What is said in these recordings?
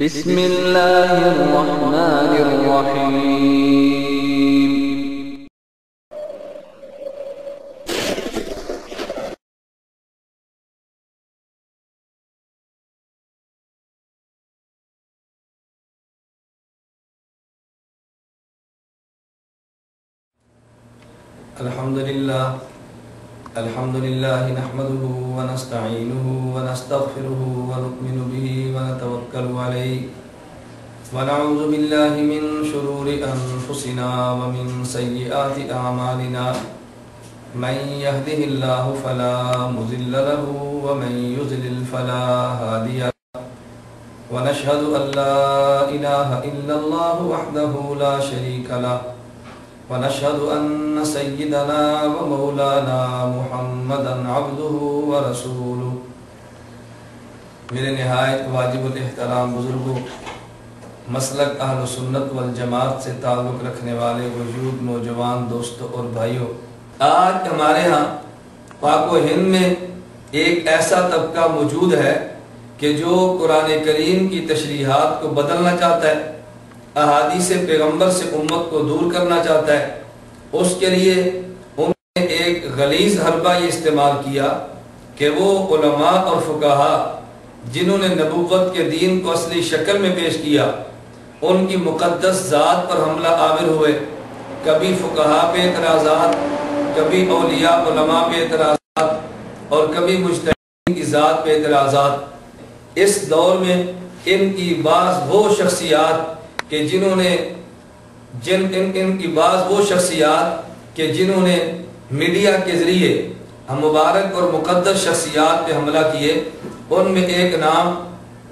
بسم اللہ الرحمن الرحیم۔ الحمد لله نحمده ونستعينه ونستغفره ونؤمن به ونتوكل عليه ونعوذ بالله من شرور أنفسنا ومن سيئات أعمالنا من يهده الله فلا مضل له ومن يضلل فلا هادي له ونشهد أن لا إله إلا الله وحده لا شريك له ونشهد أن سيدنا ومولانا محمدا عبده ورسوله۔ میرے نہایت واجب الاحترام بزرگوں، مسلک اہل سنت والجماعت سے تعلق رکھنے والے وجود نوجوان دوستوں اور بھائیوں، آج ہمارے ہاں پاک و ہند میں ایک ایسا طبقہ موجود ہے کہ جو قرآن کریم کی تشریحات کو بدلنا چاہتا ہے، احادیث پیغمبر سے امت کو دور کرنا چاہتا ہے۔ اس کے لیے انہوں نے ایک غلیظ حربہ یہ استعمال کیا کہ وہ علماء اور فقہا جنہوں نے نبوت کے دین کو اصلی شکل میں پیش کیا، ان کی مقدس ذات پر حملہ آور ہوئے۔ کبھی فقہا پہ اعتراضات، کبھی اولیاء علماء پہ اعتراضات، اور کبھی مجتہدین کی ذات پہ اعتراضات۔ اس دور میں ان کی بعض وہ شخصیات کہ جنہوں نے میڈیا کے ذریعے مبارک اور مقدس شخصیات پہ حملہ کیے، ان میں ایک نام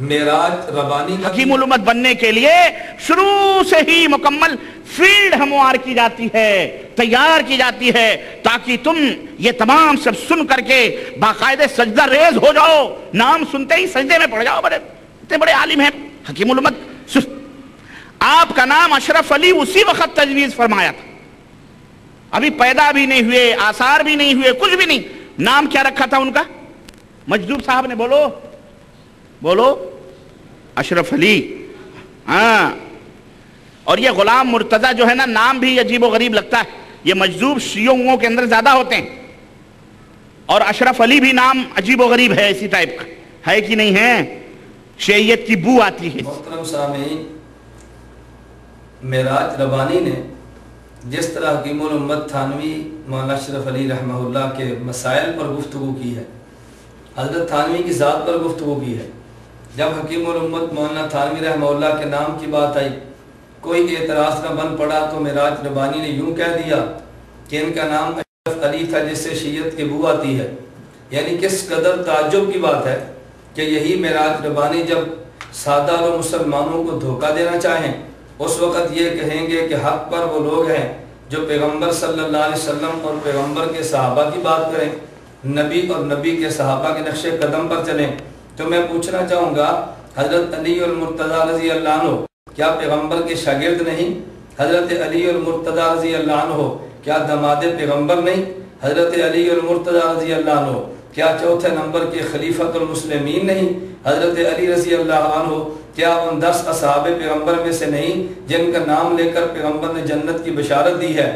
معراج ربانی کا۔ حکیم الامت بننے کے لیے شروع سے ہی مکمل فیلڈ ہموار کی جاتی ہے، تیار کی جاتی ہے، تاکہ تم یہ تمام سب سن کر کے باقاعدہ سجدہ ریز ہو جاؤ، نام سنتے ہی سجدے میں پڑ جاؤ۔ اتنے بڑے عالم ہیں حکیم الامت۔ آپ کا نام اشرف علی اسی وقت تجویز فرمایا تھا، ابھی پیدا بھی نہیں ہوئے، آثار بھی نہیں ہوئے، کچھ بھی نہیں۔ نام کیا رکھا تھا ان کا؟ مجذوب صاحب نے بولو اشرف علی۔ ہاں، اور یہ غلام مرتضی جو ہے نا، نام بھی عجیب و غریب لگتا ہے، یہ مجذوب شیعوں کے اندر زیادہ ہوتے ہیں، اور اشرف علی بھی نام عجیب و غریب ہے، اسی ٹائپ کا ہے کہ نہیں ہے؟ شیعیت کی بو آتی ہے۔ محترم سامعین، معراج ربانی نے جس طرح حکیم الامت تھانوی مولانا اشرف علی رحمہ اللہ کے مسائل پر گفتگو کی ہے، حضرت تھانوی کی ذات پر گفتگو کی ہے، جب حکیم الامت مولانا تھانوی رحمہ اللہ کے نام کی بات آئی، کوئی اعتراض نہ بن پڑا تو معراج ربانی نے یوں کہہ دیا کہ ان کا نام اشرف علی تھا جس سے شیعت کی بو آتی ہے۔ یعنی کس قدر تعجب کی بات ہے کہ یہی معراج ربانی جب سادہ اور مسلمانوں کو دھوکہ دینا چاہیں، اس وقت یہ کہیں گے کہ حق پر وہ لوگ ہیں جو پیغمبر صلی اللہ علیہ وسلم اور پیغمبر کے صحابہ کی بات کریں، نبی اور نبی کے صحابہ کے نقش قدم پر چلیں۔ تو میں پوچھنا چاہوں گا، حضرت علی المرتضی رضی اللہ عنہ کیا پیغمبر کے شاگرد نہیں؟ حضرت علی المرتضی رضی اللہ عنہ کیا داماد پیغمبر نہیں؟ حضرت علی المرتضی رضی اللہ عنہ کیا چوتھے نمبر کے خلیفۃ المسلمین نہیں؟ حضرت علی رضی اللہ عنہ کیا ان 10 اصحاب پیغمبر میں سے نہیں جن کا نام لے کر پیغمبر نے جنت کی بشارت دی ہے؟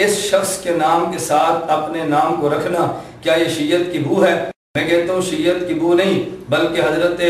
اس شخص کے نام کے ساتھ اپنے نام کو رکھنا کیا یہ شیعت کی بو ہے؟ میں کہتا ہوں شیعت کی بو نہیں، بلکہ حضرت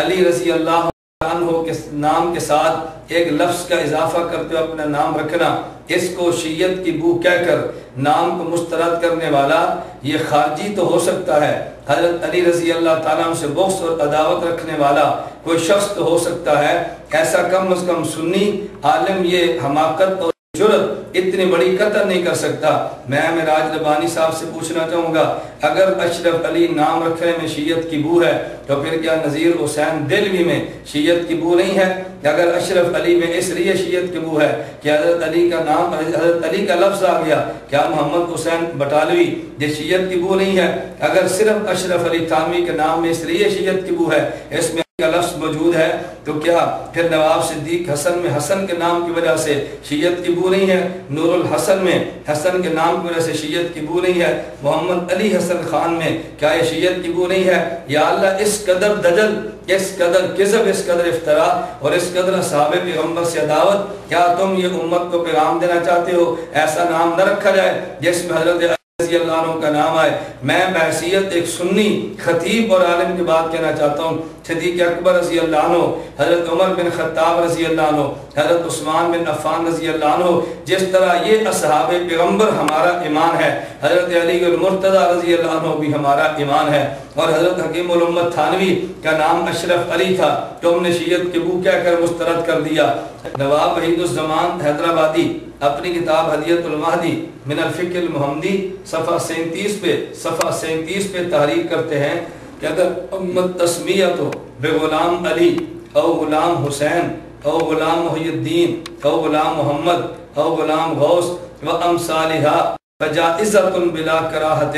علی رضی اللہ عنہ کے نام کے ساتھ ایک لفظ کا اضافہ کرتے ہوئے اپنا نام رکھنا، اس کو شیعت کی بو کہہ کر نام کو مسترد کرنے والا یہ خارجی تو ہو سکتا ہے، حضرت علی رضی اللہ تعالیٰ عنہ سے بغض اور عداوت رکھنے والا کوئی شخص تو ہو سکتا ہے، ایسا کم از کم سنی عالم یہ حماقت اور جرت اتنی بڑی قطع نہیں کر سکتا۔ میں معراج ربانی صاحب سے پوچھنا چاہوں گا، اگر اشرف علی نام رکھنے میں شیعت کی بو ہے تو پھر کیا نذیر حسین دہلوی میں شیعت کی بو نہیں ہے؟ اگر اشرف علی میں اس لیے شیعت کی بو ہے کہ حضرت علی کا نام، حضرت علی کا لفظ آ گیا، کیا محمد حسین بٹالوی یہ شیعت کی بو نہیں ہے؟ اگر صرف اشرف علی تھانوی کے نام میں اس لیے شیعت کی بو ہے، اس میں کا لفظ موجود ہے تو کیا پھر نواب صدیق حسن میں حسن کے نام کی وجہ سے شیعت کی بو نہیں ہے؟ نور الحسن میں حسن کے نام کی وجہ سے شیعت کی بو نہیں ہے؟ محمد علی حسن خان میں کیا یہ شیعت کی بو نہیں ہے؟ یا اللہ اس قدر دجل، اس قدر کذب، اس قدر افتراء اور اس قدر اصحاب پیغمبر سے عداوت، کیا تم یہ امت کو پیغام دینا چاہتے ہو ایسا نام نہ رکھا جائے جس میں حضرت رضی اللہ عنہ کا نام آئے؟ میں بحیثیت ایک سنی خطیب اور عالم کی بات کہنا چاہتا ہوں، صدیق اکبر رضی اللہ عنہ، حضرت عمر بن خطاب رضی اللہ عنہ، حضرت عثمان بن عفان رضی اللہ عنہ، جس طرح یہ اصحاب پیغمبر ہمارا ایمان ہے، حضرت علی المرتضی رضی اللہ عنہ بھی ہمارا ایمان ہے، اور حضرت حکیم الامت تھانوی کا نام اشرف علی تھا، تم نے شیعت کے بو کہہ کر مسترد کر دیا۔ نواب وحید الزمان حیدرآبادی اپنی کتاب ہدیۃ المہدی من الفقہ المحمدی صفحہ 37 پہ تحریر کرتے ہیں کہ اگر امت تسمیت ہو بے غلام علی او غلام حسین او غلام محی الدین او غلام محمد او غلام غوث و امثالہا فجائزۃ بلا کراہت،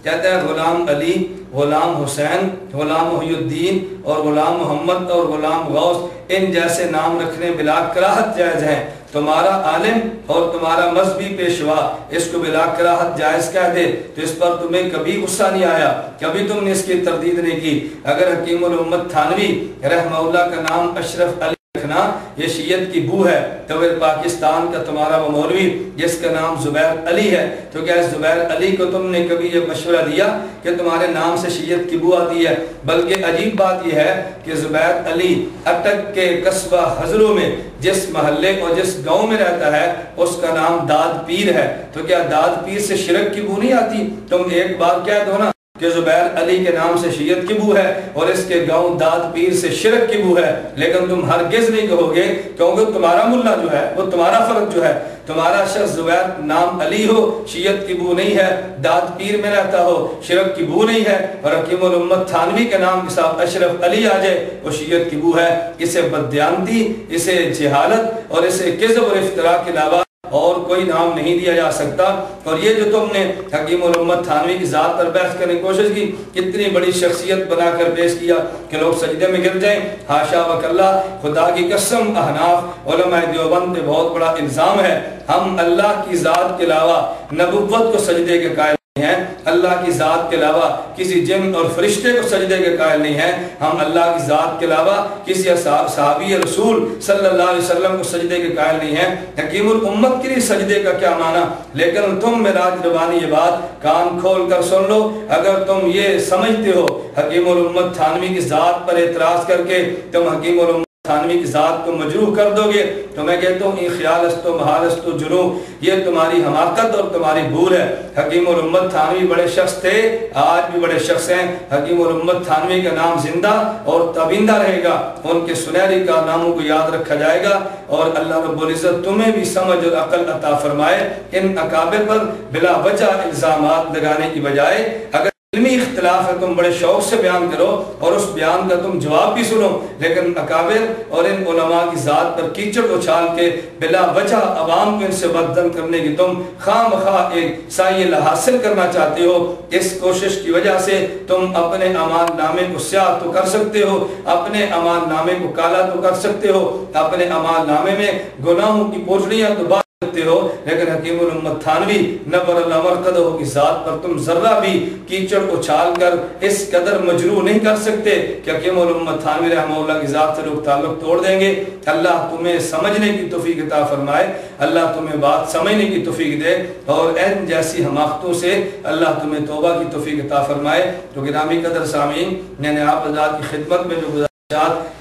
کہتے ہیں غلام علی، غلام حسین، غلام محی الدین اور غلام محمد اور غلام غوث، ان جیسے نام رکھنے بلا کراہت جائز ہیں۔ تمہارا عالم اور تمہارا مذہبی پیشوا اس کو بلا کراہت جائز کہہ دے تو اس پر تمہیں کبھی غصہ نہیں آیا، کبھی تم نے اس کی تردید نہیں کی۔ اگر حکیم الامت تھانوی رحمہ اللہ کا نام اشرف علی رکھنا یہ شیعت کی بو ہے تو پھر پاکستان کا تمہارا وہ مولوی جس کا نام زبیر علی ہے، تو کیا اس زبیر علی کو تم نے کبھی یہ مشورہ دیا کہ تمہارے نام سے شیعت کی بو آتی ہے؟ بلکہ عجیب بات یہ ہے کہ زبیر علی اٹک کے قصبہ حضروں میں جس محلے اور جس گاؤں میں رہتا ہے اس کا نام داد پیر ہے، تو کیا داد پیر سے شرک کی بو نہیں آتی؟ تم ایک بار کہہ دو نا کہ زبیر علی کے نام سے شیعت کی بو ہے اور اس کے گاؤں داد پیر سے شرک کی بو ہے، لیکن تم ہرگز نہیں کہو گے کیونکہ تمہارا ملا جو ہے وہ تمہارا فرق جو ہے، تمہارا شخص زبیر نام علی ہو شیعت کی بو نہیں ہے، داد پیر میں رہتا ہو شرک کی بو نہیں ہے، اور حکیم الامت تھانوی کے نام کے ساتھ اشرف علی آ جائے وہ شیعت کی بو ہے۔ اسے بددیانتی، اسے جہالت اور اسے کذب اور افتراء کے علاوہ اور کوئی نام نہیں دیا جا سکتا۔ اور یہ جو تم نے حکیم الامت تھانوی کی ذات پر بحث کرنے کی کوشش کی، کتنی بڑی شخصیت بنا کر پیش کیا کہ لوگ سجدے میں گر جائیں، حاشا وکلا، خدا کی قسم احناف علماء دیوبند پہ بہت بڑا الزام ہے، ہم اللہ کی ذات کے علاوہ نبوت کو سجدے کے قائل ہیں، اللہ کی ذات کے علاوہ کسی جن اور فرشتے کو سجدے کے قائل نہیں ہیں، ہم اللہ کی ذات کے علاوہ کسی صحابی رسول صلی اللہ علیہ وسلم کو سجدے کے قائل نہیں ہیں۔ حکیم الامت کے لیے سجدے کا کیا معنی؟ لیکن تم معراج ربانی یہ بات کان کھول کر سن لو، اگر تم یہ سمجھتے ہو حکیم الامت تھانوی کی ذات پر اعتراض کر کے تم حکیم الامت تھانوی کی ذات کو مجروح کر دو گے تو میں کہتا ہوں این خیال است و محال است و جنوح، یہ تمہاری حماقت اور تمہاری بھول ہے۔ حکیم الامت تھانوی بڑے شخص تھے، آج بھی بڑے شخص ہیں، حکیم الامت تھانوی کا نام زندہ اور تابندہ رہے گا، ان کے سنہری کارناموں کو یاد رکھا جائے گا، اور اللہ رب العزت تمہیں بھی سمجھ اور عقل عطا فرمائے۔ ان اکابر پر بلا وجہ الزامات لگانے کی بجائے اگر علمی اختلاف ہے تم بڑے شوق سے بیان کرو اور اس بیان کا تم جواب بھی سنو، لیکن اکابر اور ان علماء کی ذات پر کیچڑ اچھال کے بلا وجہ عوام کو ان سے بددم کرنے کی تم خواہ مخواہ ایک سائل حاصل کرنا چاہتے ہو، اس کوشش کی وجہ سے تم اپنے اعمال نامے کو سیاہ تو کر سکتے ہو، اپنے اعمال نامے کو کالا تو کر سکتے ہو، اپنے اعمال نامے میں گناہوں کی پوٹلیاں تو سکتے ہو، لیکن حکیم الامت تھانوی نبر اللہ مرقدہ کی ذات پر تم ذرہ بھی کیچڑ اچھال کر اس قدر مجروح نہیں کر سکتے کہ حکیم الامت تھانوی رحمہ اللہ کی ذات سے لوگ تعلق توڑ دیں گے۔ اللہ تمہیں سمجھنے کی توفیق عطا فرمائے، اللہ تمہیں بات سمجھنے کی توفیق دے، اور ان جیسی حماقتوں سے اللہ تمہیں توبہ کی توفیق عطا فرمائے۔ تو گرامی قدر سامعین، میں نے آپ حضرات کی خدمت میں جو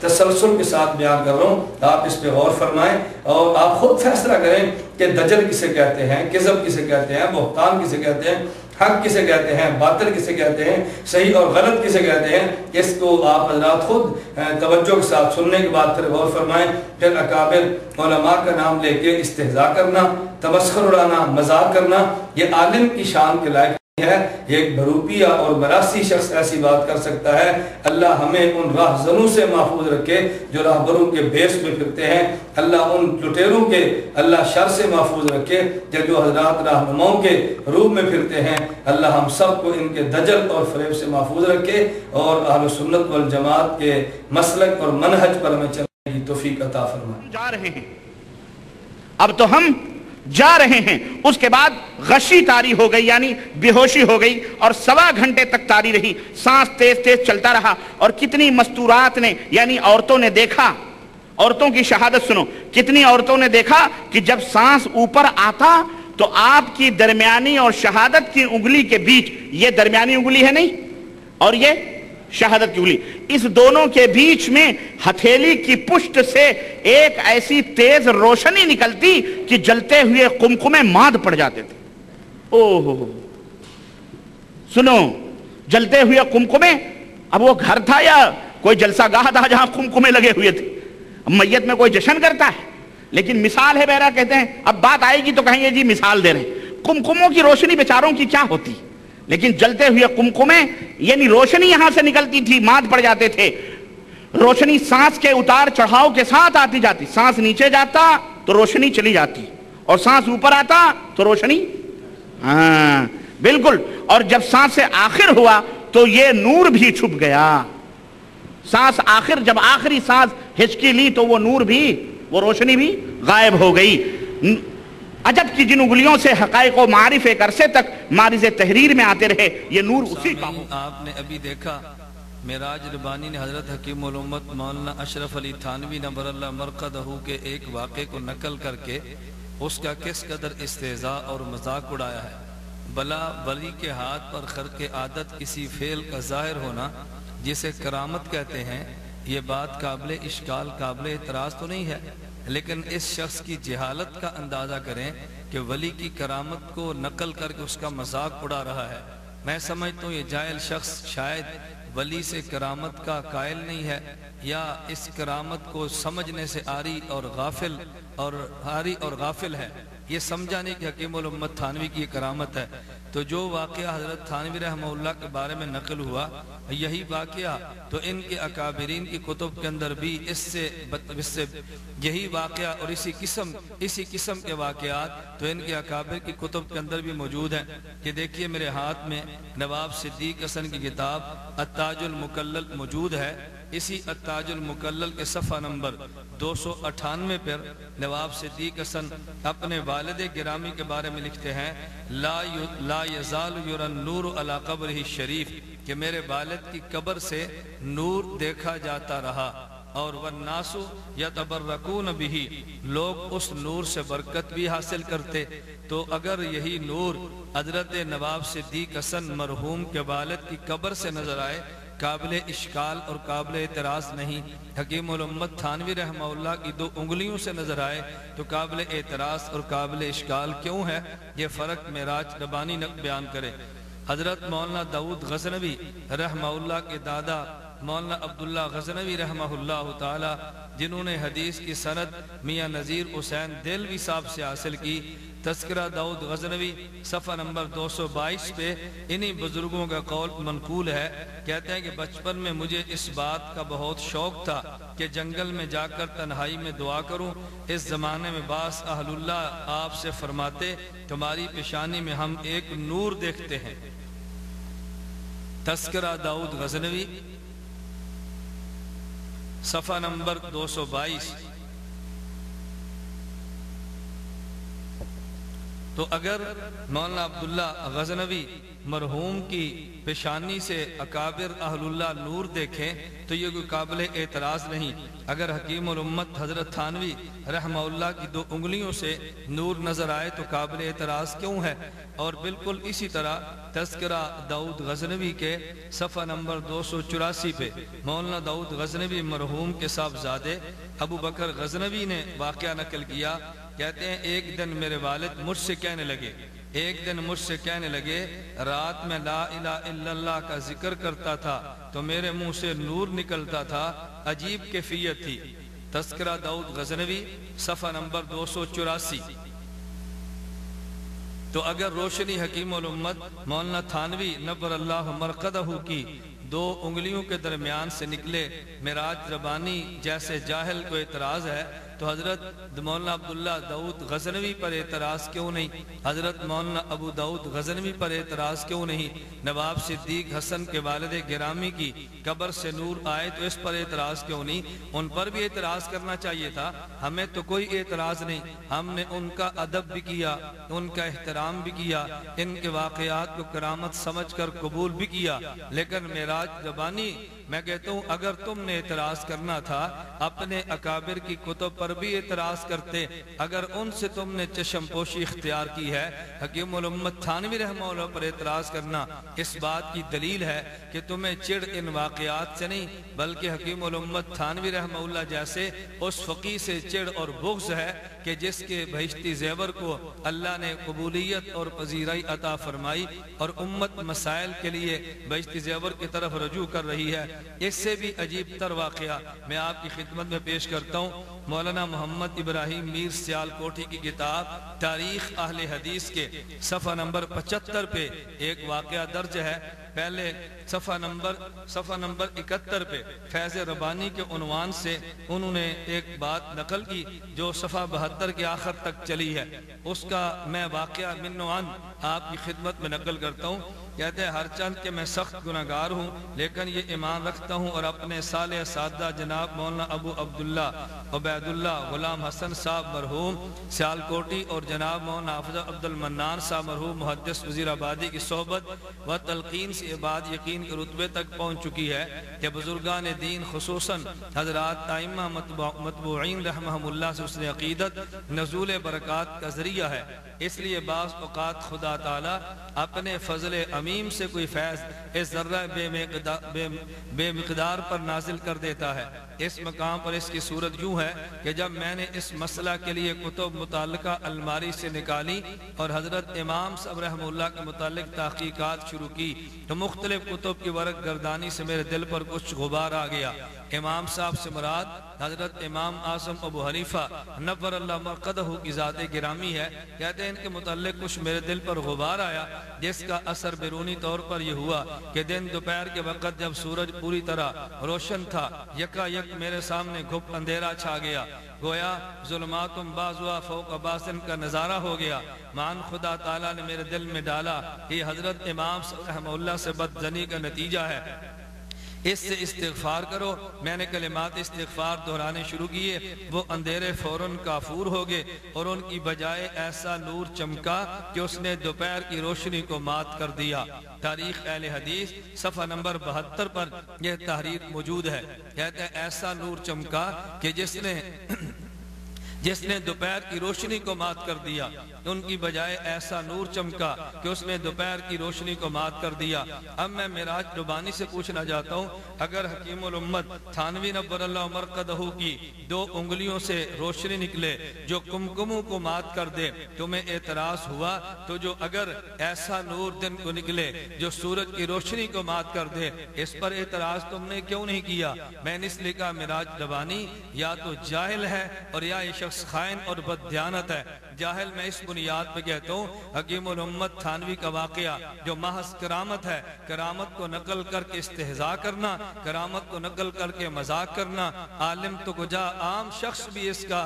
تسلسل کے ساتھ بیان کر رہا ہوں، آپ اس پہ غور فرمائیں اور آپ خود فیصلہ کریں کہ دجل کسے کہتے ہیں، کذب کسے کہتے ہیں، بہتان کسے کہتے ہیں، حق کسے کہتے ہیں، باطل کسے کہتے ہیں، صحیح اور غلط کسے کہتے ہیں۔ اس کو آپ حضرات خود توجہ کے ساتھ سننے کے بعد پھر غور فرمائیں۔ پھر اکابر علماء کا نام لے کے استہزاء کرنا، تمسخر اڑانا، مذاق کرنا، یہ عالم کی شان کے لائق ہے، ایک بروپیہ اور براسی شخص ایسی بات کر سکتا ہے۔ اللہ ہمیں ان راہزنوں سے محفوظ رکھے جو راہبروں کے بیس میں پھرتے ہیں، اللہ ان لٹیروں کے اللہ شر سے محفوظ رکھے جو حضرات رہنماؤں کے روپ میں پھرتے ہیں، اللہ ہم سب کو ان کے دجل اور فریب سے محفوظ رکھے اور اہل سنت والجماعت کے مسلک اور منہج پر ہمیں چلنے کی توفیق عطا فرمائے۔ جا رہے ہیں، اب تو ہم جا رہے ہیں، اس کے بعد غشی طاری ہو گئی، یعنی بے ہوشی ہو گئی اور 1.25 گھنٹے تک طاری رہی، سانس تیز تیز چلتا رہا، اور کتنی مستورات نے یعنی عورتوں نے دیکھا، عورتوں کی شہادت سنو، کتنی عورتوں نے دیکھا کہ جب سانس اوپر آتا تو آپ کی درمیانی اور شہادت کی انگلی کے بیچ، یہ درمیانی انگلی ہے نہیں اور یہ شہادت کی انگلی، اس دونوں کے بیچ میں ہتھیلی کی پشت سے ایک ایسی تیز روشنی نکلتی کہ جلتے ہوئے قمقمے ماد پڑ جاتے تھے۔ اوہ سنو، جلتے ہوئے قمقمے، اب وہ گھر تھا یا کوئی جلسہ گاہ تھا جہاں قمقمے لگے ہوئے تھے؟ میت میں کوئی جشن کرتا ہے، لیکن مثال ہے بہرا، کہتے ہیں اب بات آئے گی تو کہیں گے جی مثال دے رہے ہیں۔ قمقموں کی روشنی بیچاروں کی کیا ہوتی، لیکن جلتے ہوئے قمقمے یعنی روشنی یہاں سے نکلتی تھی، ماد پڑ جاتے تھے۔ روشنی سانس کے اتار چڑھاؤ کے ساتھ آتی جاتی، سانس نیچے جاتا تو روشنی چلی جاتی اور سانس اوپر آتا تو روشنی، ہاں بالکل، اور جب سانس سے آخر ہوا تو یہ نور بھی چھپ گیا۔ سانس آخر، جب آخری سانس ہچکی لی تو وہ نور بھی، وہ روشنی بھی غائب ہو گئی۔ عجب کی جن انگلیوں سے حقائق و معارف ایک عرصے تک معرض تحریر میں آتے رہے، یہ نور اسی کا ہو۔ آپ نے ابھی دیکھا معراج ربانی نے حضرت حکیم الامت مولانا اشرف علی تھانوی نبر اللہ مرقدہ کے ایک واقعے کو نقل کر کے اس کا کس قدر استہزاء اور مذاق اڑایا ہے۔ بلا ولی کے ہاتھ پر خرق عادت کسی فعل کا ظاہر ہونا جسے کرامت کہتے ہیں، یہ بات قابل اشکال، قابل اعتراض تو نہیں ہے، لیکن اس شخص کی جہالت کا اندازہ کریں کہ ولی کی کرامت کو نقل کر کے اس کا مذاق اڑا رہا ہے۔ میں سمجھتا ہوں یہ جاہل شخص شاید ولی سے کرامت کا قائل نہیں ہے، یا اس کرامت کو سمجھنے سے آری اور غافل ہے، یہ سمجھا نہیں کہ حکیم الامت تھانوی کی کرامت ہے۔ تو جو واقعہ حضرت تھانوی رحمہ اللہ کے بارے میں نقل ہوا، یہی واقعہ تو ان کے اکابرین کی کتب کے اندر بھی اس سے یہی واقعہ اور اسی قسم کے واقعات تو ان کے اکابر کی کتب کے اندر بھی موجود ہیں۔ یہ دیکھیے میرے ہاتھ میں نواب صدیق حسن کی کتاب التاج المکلل موجود ہے۔ اسی التاج المکلل کے صفحہ نمبر 298 پر نواب صدیق حسن اپنے والد گرامی کے بارے میں لکھتے ہیں، لا یزال یرى النور علی قبرہ الشریف، کہ میرے والد کی قبر سے نور دیکھا جاتا رہا، اور والناس یتبرکون بہ، لوگ اس نور سے برکت بھی حاصل کرتے۔ تو اگر یہی نور حضرت نواب صدیق حسن مرحوم کے والد کی قبر سے نظر آئے، قابل اشکال اور قابل اعتراض نہیں۔ حکیم الامت تھانوی رحمہ اللہ کی 2 انگلیوں سے نظر آئے تو قابل اعتراض اور قابل اشکال کیوں ہے؟ یہ فرق معراج ربانی بیان کرے۔ حضرت مولانا داؤد غزنوی رحمہ اللہ کے دادا مولانا عبداللہ غزنوی رحمہ اللہ تعالی، جنہوں نے حدیث کی سند میاں نذیر حسین دہلوی صاحب سے حاصل کی، تذکرہ داؤد غزنوی صفحہ نمبر 222 پہ انہی بزرگوں کا قول منقول ہے۔ کہتے ہیں کہ بچپن میں مجھے اس بات کا بہت شوق تھا کہ جنگل میں جا کر تنہائی میں دعا کروں۔ اس زمانے میں بعض اہل اللہ آپ سے فرماتے، تمہاری پیشانی میں ہم ایک نور دیکھتے ہیں۔ تذکرہ داؤد غزنوی صفحہ نمبر 222۔ تو اگر مولانا عبداللہ غزنوی مرحوم کی پیشانی سے اکابر اہل اللہ نور دیکھیں تو یہ کوئی قابل اعتراض نہیں۔ اگر حکیم الامت حضرت تھانوی رحمہ اللہ کی 2 انگلیوں سے نور نظر آئے تو قابل اعتراض کیوں ہے؟ اور بالکل اسی طرح تذکرہ داؤد غزنوی کے صفحہ نمبر 284 پہ مولانا داؤد غزنوی مرحوم کے صاحبزادے ابو بکر غزنوی نے واقعہ نقل کیا۔ کہتے ہیں ایک دن میرے والد مجھ سے کہنے لگے رات میں لا الہ الا اللہ کا ذکر کرتا تھا تو میرے منہ سے نور نکلتا تھا، عجیب کیفیت تھی۔ تذکرہ داؤد غزنوی صفحہ نمبر 284۔ تو اگر روشنی حکیم الامت مولانا تھانوی نور اللہ مرقدہ کی 2 انگلیوں کے درمیان سے نکلے معراج ربانی جیسے جاہل کو اعتراض ہے تو حضرت مولانا عبداللہ داؤد غزنوی پر اعتراض کیوں نہیں؟ حضرت مولانا ابو داؤد غزنوی پر اعتراض کیوں نہیں؟ نواب صدیق حسن کے والد گرامی کی قبر سے نور آئے تو اس پر اعتراض کیوں نہیں؟ ان پر بھی اعتراض کرنا چاہیے تھا. ہمیں تو کوئی اعتراض نہیں، ہم نے ان کا ادب بھی کیا، ان کا احترام بھی کیا، ان کے واقعات کو کرامت سمجھ کر قبول بھی کیا. لیکن معراج ربانی میں کہتا ہوں اگر تم نے اعتراض کرنا تھا اپنے اکابر کی کتب پر بھی اعتراض کرتے. اگر ان سے تم نے چشم پوشی اختیار کی ہے، حکیم الامت تھانوی رحمہ اللہ پر اعتراض کرنا اس بات کی دلیل ہے کہ تمہیں چڑ ان واقعات سے نہیں بلکہ حکیم الامت تھانوی رحمہ اللہ جیسے اس فقی سے چڑ اور بغض ہے کہ جس کے بہشتی زیور کو اللہ نے قبولیت اور پذیرائی عطا فرمائی اور امت مسائل کے لیے بہشتی زیور کی طرف رجوع کر رہی ہے. اس سے بھی عجیب تر واقعہ میں آپ کی خدمت میں پیش کرتا ہوں. مولانا محمد ابراہیم میر سیال کوٹھی کی کتاب تاریخ اہل حدیث کے صفحہ نمبر 75 پہ ایک واقعہ درج ہے. پہلے صفحہ نمبر 71 پہ فیض ربانی کے عنوان سے انہوں نے ایک بات نقل کی جو صفحہ 72 کے آخر تک چلی ہے. اس کا میں واقعہ من و عن آپ کی خدمت میں نقل کرتا ہوں. کہتے ہیں ہر چند کہ میں سخت گناہگار ہوں لیکن یہ ایمان رکھتا ہوں اور اپنے صالح اساتذہ جناب مولانا ابو عبداللہ عبید اللہ غلام حسن صاحب مرحوم سیال کوٹی اور جناب مولانا حافظ عبد المنان صاحب مرحوم محدث وزیر آبادی کی صحبت و تلقین سے بعد یقین کے رتبے تک پہنچ چکی ہے کہ بزرگان دین خصوصاً حضرات ائمہ متبوعین رحمہم اللہ سے حسن عقیدت نزول برکات کا ذریعہ ہے. اس لیے بعض اوقات خدا تعالی اپنے فضل امیم سے کوئی فیض اس ذرہ بے مقدار پر نازل کر دیتا ہے. اس مقام پر اس کی صورت یوں ہے کہ جب میں نے اس مسئلہ کے لیے کتب متعلقہ الماری سے نکالی اور حضرت امام صاحب رحمہ اللہ کے متعلق تحقیقات شروع کی تو مختلف کتب کی ورق گردانی سے میرے دل پر کچھ غبار آ گیا. امام صاحب سے مراد حضرت امام اعظم ابو حنیفہ نور اللہ مرقدہ کی ذات گرامی ہے. کہتے ہیں ان کے متعلق کچھ میرے دل پر غبار آیا جس کا اثر بیرونی طور پر یہ ہوا کہ دن دوپہر کے وقت جب سورج پوری طرح روشن تھا یکا یک میرے سامنے گھپ اندھیرا چھا گیا. گویا ظلماتم بعضها فوق بعض کا نظارہ ہو گیا. مان خدا تعالیٰ نے میرے دل میں ڈالا کہ حضرت امام رحمہ اللہ سے بدظنی کا نتیجہ ہے، اس سے استغفار کرو. میں نے کلمات استغفار دہرانے شروع کیے. وہ اندھیرے فوراً کافور ہو گئے اور ان کی بجائے ایسا نور چمکا کہ اس نے دوپہر کی روشنی کو مات کر دیا. تاریخ اہل حدیث صفحہ نمبر 72 پر یہ تحریر موجود ہے. کہتے ہیں ایسا نور چمکا کہ جس نے دوپہر کی روشنی کو مات کر دیا. ان کی بجائے ایسا نور چمکا کہ اس نے دوپہر کی روشنی کو مات کر دیا. اب میں معراج ربانی سے پوچھنا چاہتا ہوں اگر حکیم الامت تھانوی نور اللہ مرقدہ کی 2 انگلیوں سے روشنی نکلے جو کمکموں کو مات کر دے تمہیں اعتراض ہوا تو جو اگر ایسا نور دن کو نکلے جو سورج کی روشنی کو مات کر دے اس پر اعتراض تم نے کیوں نہیں کیا؟ میں نے اس لیے کہا معراج ربانی یا تو جاہل ہے اور یا یہ خائن اور بددیانت ہے. جاہل میں اس بنیاد پہ کہتا ہوں حکیم الامت تھانوی کا واقعہ جو محض کرامت ہے، کرامت کو نقل کر کے استہزاء کرنا، کرامت کو نقل کر کے مذاق کرنا، عالم تو کجا عام شخص بھی اس کا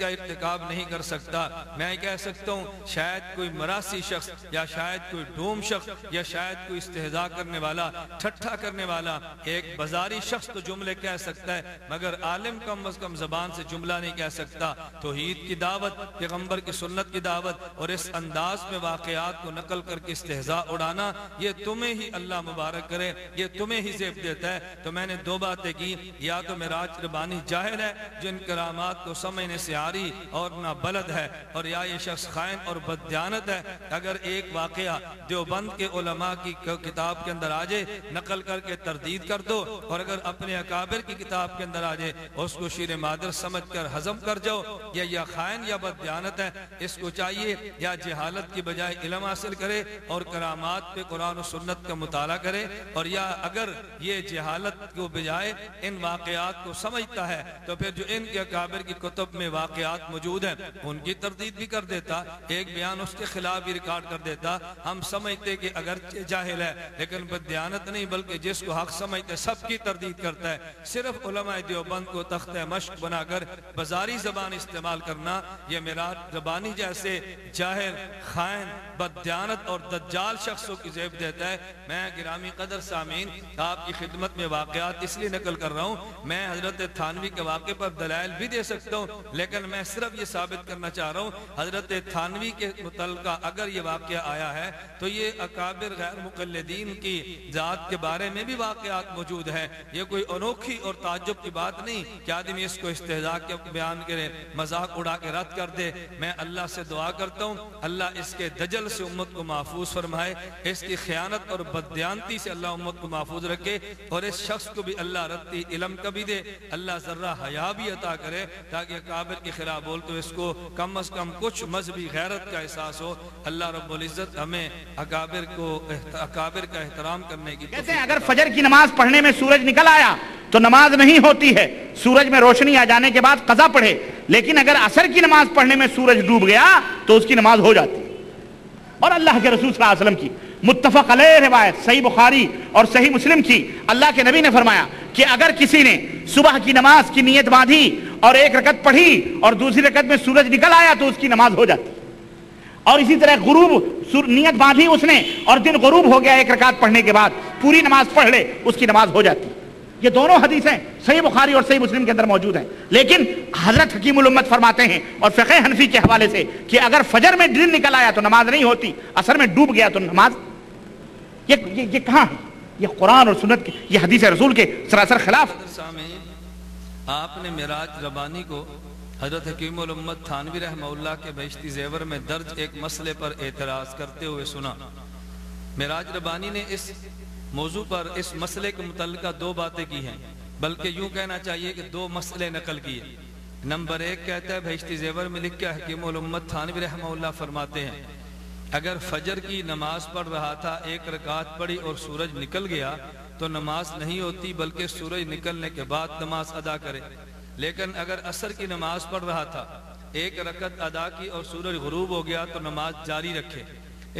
ارتکاب نہیں کر سکتا. میں کہہ سکتا ہوں شاید کوئی مراسی شخص یا شاید کوئی ڈوم شخص یا شاید کوئی استہزاء کرنے والا، ٹھٹھا کرنے والا ایک بازاری شخص تو جملے کہہ سکتا ہے مگر عالم کم از کم زبان سے جملہ نہیں کہہ سکتا. توحید کی دعوت، پیغمبر کی سنت کی دعوت اور اس انداز میں واقعات کو نقل کر کے استہزاء اڑانا یہ تمہیں ہی اللہ مبارک کرے، یہ تمہیں ہی زیب دیتا ہے. تو میں نے 2 باتیں کی، یا تو معراج ربانی جاہل ہے جن کرامات کو سمجھنے سے عاری اور نہ بلد ہے، اور یا یہ شخص خائن اور بددیانت ہے. اگر ایک واقعہ دیوبند کے علماء کی کتاب کے اندر آ جائے نقل کر کے تردید کر دو، اور اگر اپنے اکابر کی کتاب کے اندر آ جائے اس کو شیر مادر سمجھ کر ہضم کر جاؤ، یا خائن یا بددیانت ہے. اس کو چاہیے یا جہالت کی بجائے علم حاصل کرے اور کرامات پہ قرآن و سنت کا مطالعہ کرے، اور یا اگر یہ جہالت کو بجائے ان واقعات کو سمجھتا ہے تو پھر جو ان کے اکابر کی کتب میں واقعات موجود ہیں ان کی تردید بھی کر دیتا، ایک بیان اس کے خلاف بھی ریکارڈ کر دیتا۔ ہم سمجھتے کہ اگرچہ جاہل ہے لیکن بددیانت نہیں، بلکہ جس کو حق سمجھتے سب کی تردید کرتا ہے۔ صرف علماء دیوبند کو تختہ مشق بنا کر بازاری زبان استعمال کرنا، یہ معراج ربانی جیسے جاہل، خائن، بددیانت اور دجال شخصوں کی زیب دیتا ہے۔ میں گرامی قدر سامعین آپ کی خدمت میں واقعات اس لیے نقل کر رہا ہوں، میں حضرت تھانوی کے واقعے پر دلائل بھی دے سکتا ہوں، لیکن میں صرف یہ ثابت کرنا چاہ رہا ہوں حضرت تھانوی کے متعلقہ اگر یہ واقعہ آیا ہے تو یہ اکابر غیر مقلدین کی ذات کے بارے میں بھی واقعات موجود ہیں۔ یہ کوئی انوکھی اور تعجب کی بات نہیں کہ آدمی اس کو استہزاء کے بیان کرے، مذاق اڑا کے رد کر دے۔ میں اللہ سے دعا کرتا ہوں اللہ اس کے دجل سے امت کو محفوظ فرمائے، اس کی خیانت اور بددیانتی سے اللہ امت کو محفوظ رکھے، اور اس شخص کو بھی اللہ رتی علم کا بھی دے، اللہ ذرہ حیا بھی عطا کرے تاکہ اکابر کے خلاف بولتے اس کو کم از کم کچھ مذہبی غیرت کا احساس ہو۔ اللہ رب العزت ہمیں اکابر کا احترام کرنے کی کہتے ہیں اگر فجر کی نماز پڑھنے میں سورج نکل آیا تو نماز نہیں ہوتی ہے، سورج میں روشنی آ جانے کے بعد قضا پڑھے، لیکن اگر عصر کی نماز پڑھنے میں سورج ڈوب گیا تو اس کی نماز ہو جاتی ہے۔ اور اللہ کے رسول صلی اللہ علیہ وسلم کی متفق علیہ روایت صحیح بخاری اور صحیح مسلم کی، اللہ کے نبی نے فرمایا کہ اگر کسی نے صبح کی نماز کی نیت باندھی اور ایک رکعت پڑھی اور دوسری رکعت میں سورج نکل آیا تو اس کی نماز ہو جاتی، اور اسی طرح غروب نیت باندھی اس نے اور دن غروب ہو گیا ایک رکعت پڑھنے کے بعد پوری نماز پڑھ لے اس کی نماز ہو جاتی۔ یہ دونوں حدیثیں صحیح بخاری اور صحیح مسلم کے اندر موجود ہیں، لیکن حضرت حکیم الامت فرماتے ہیں اور فقہ حنفی کے حوالے سے کہ اگر فجر میں دن نکل آیا تو نماز نہیں ہوتی، عصر میں ڈوب گیا تو نماز۔ یہ کہاں ہے؟ یہ قرآن اور سنت کے، یہ حدیث رسول کے سراسر خلاف۔ آپ نے معراج ربانی کو حضرت حکیم الامت تھانوی رحمہ اللہ کے بہشتی زیور میں درج ایک مسئلے پر اعتراض کرتے ہوئے سنا۔ معراج ربانی نے اس موضوع پر اس مسئلے کے متعلقہ دو باتیں کی ہیں، بلکہ یوں کہنا چاہیے کہ دو مسئلے نقل کیے۔ نمبر ایک کہتا ہے بہشتی زیور میں لکھا حکیم الامت تھانوی رحمہ اللہ فرماتے ہیں اگر فجر کی نماز پڑھ رہا تھا، ایک رکعت پڑھی اور سورج نکل گیا تو نماز نہیں ہوتی بلکہ سورج نکلنے کے بعد نماز ادا کرے، لیکن اگر عصر کی نماز پڑھ رہا تھا، ایک رکعت ادا کی اور سورج غروب ہو گیا تو نماز جاری رکھے۔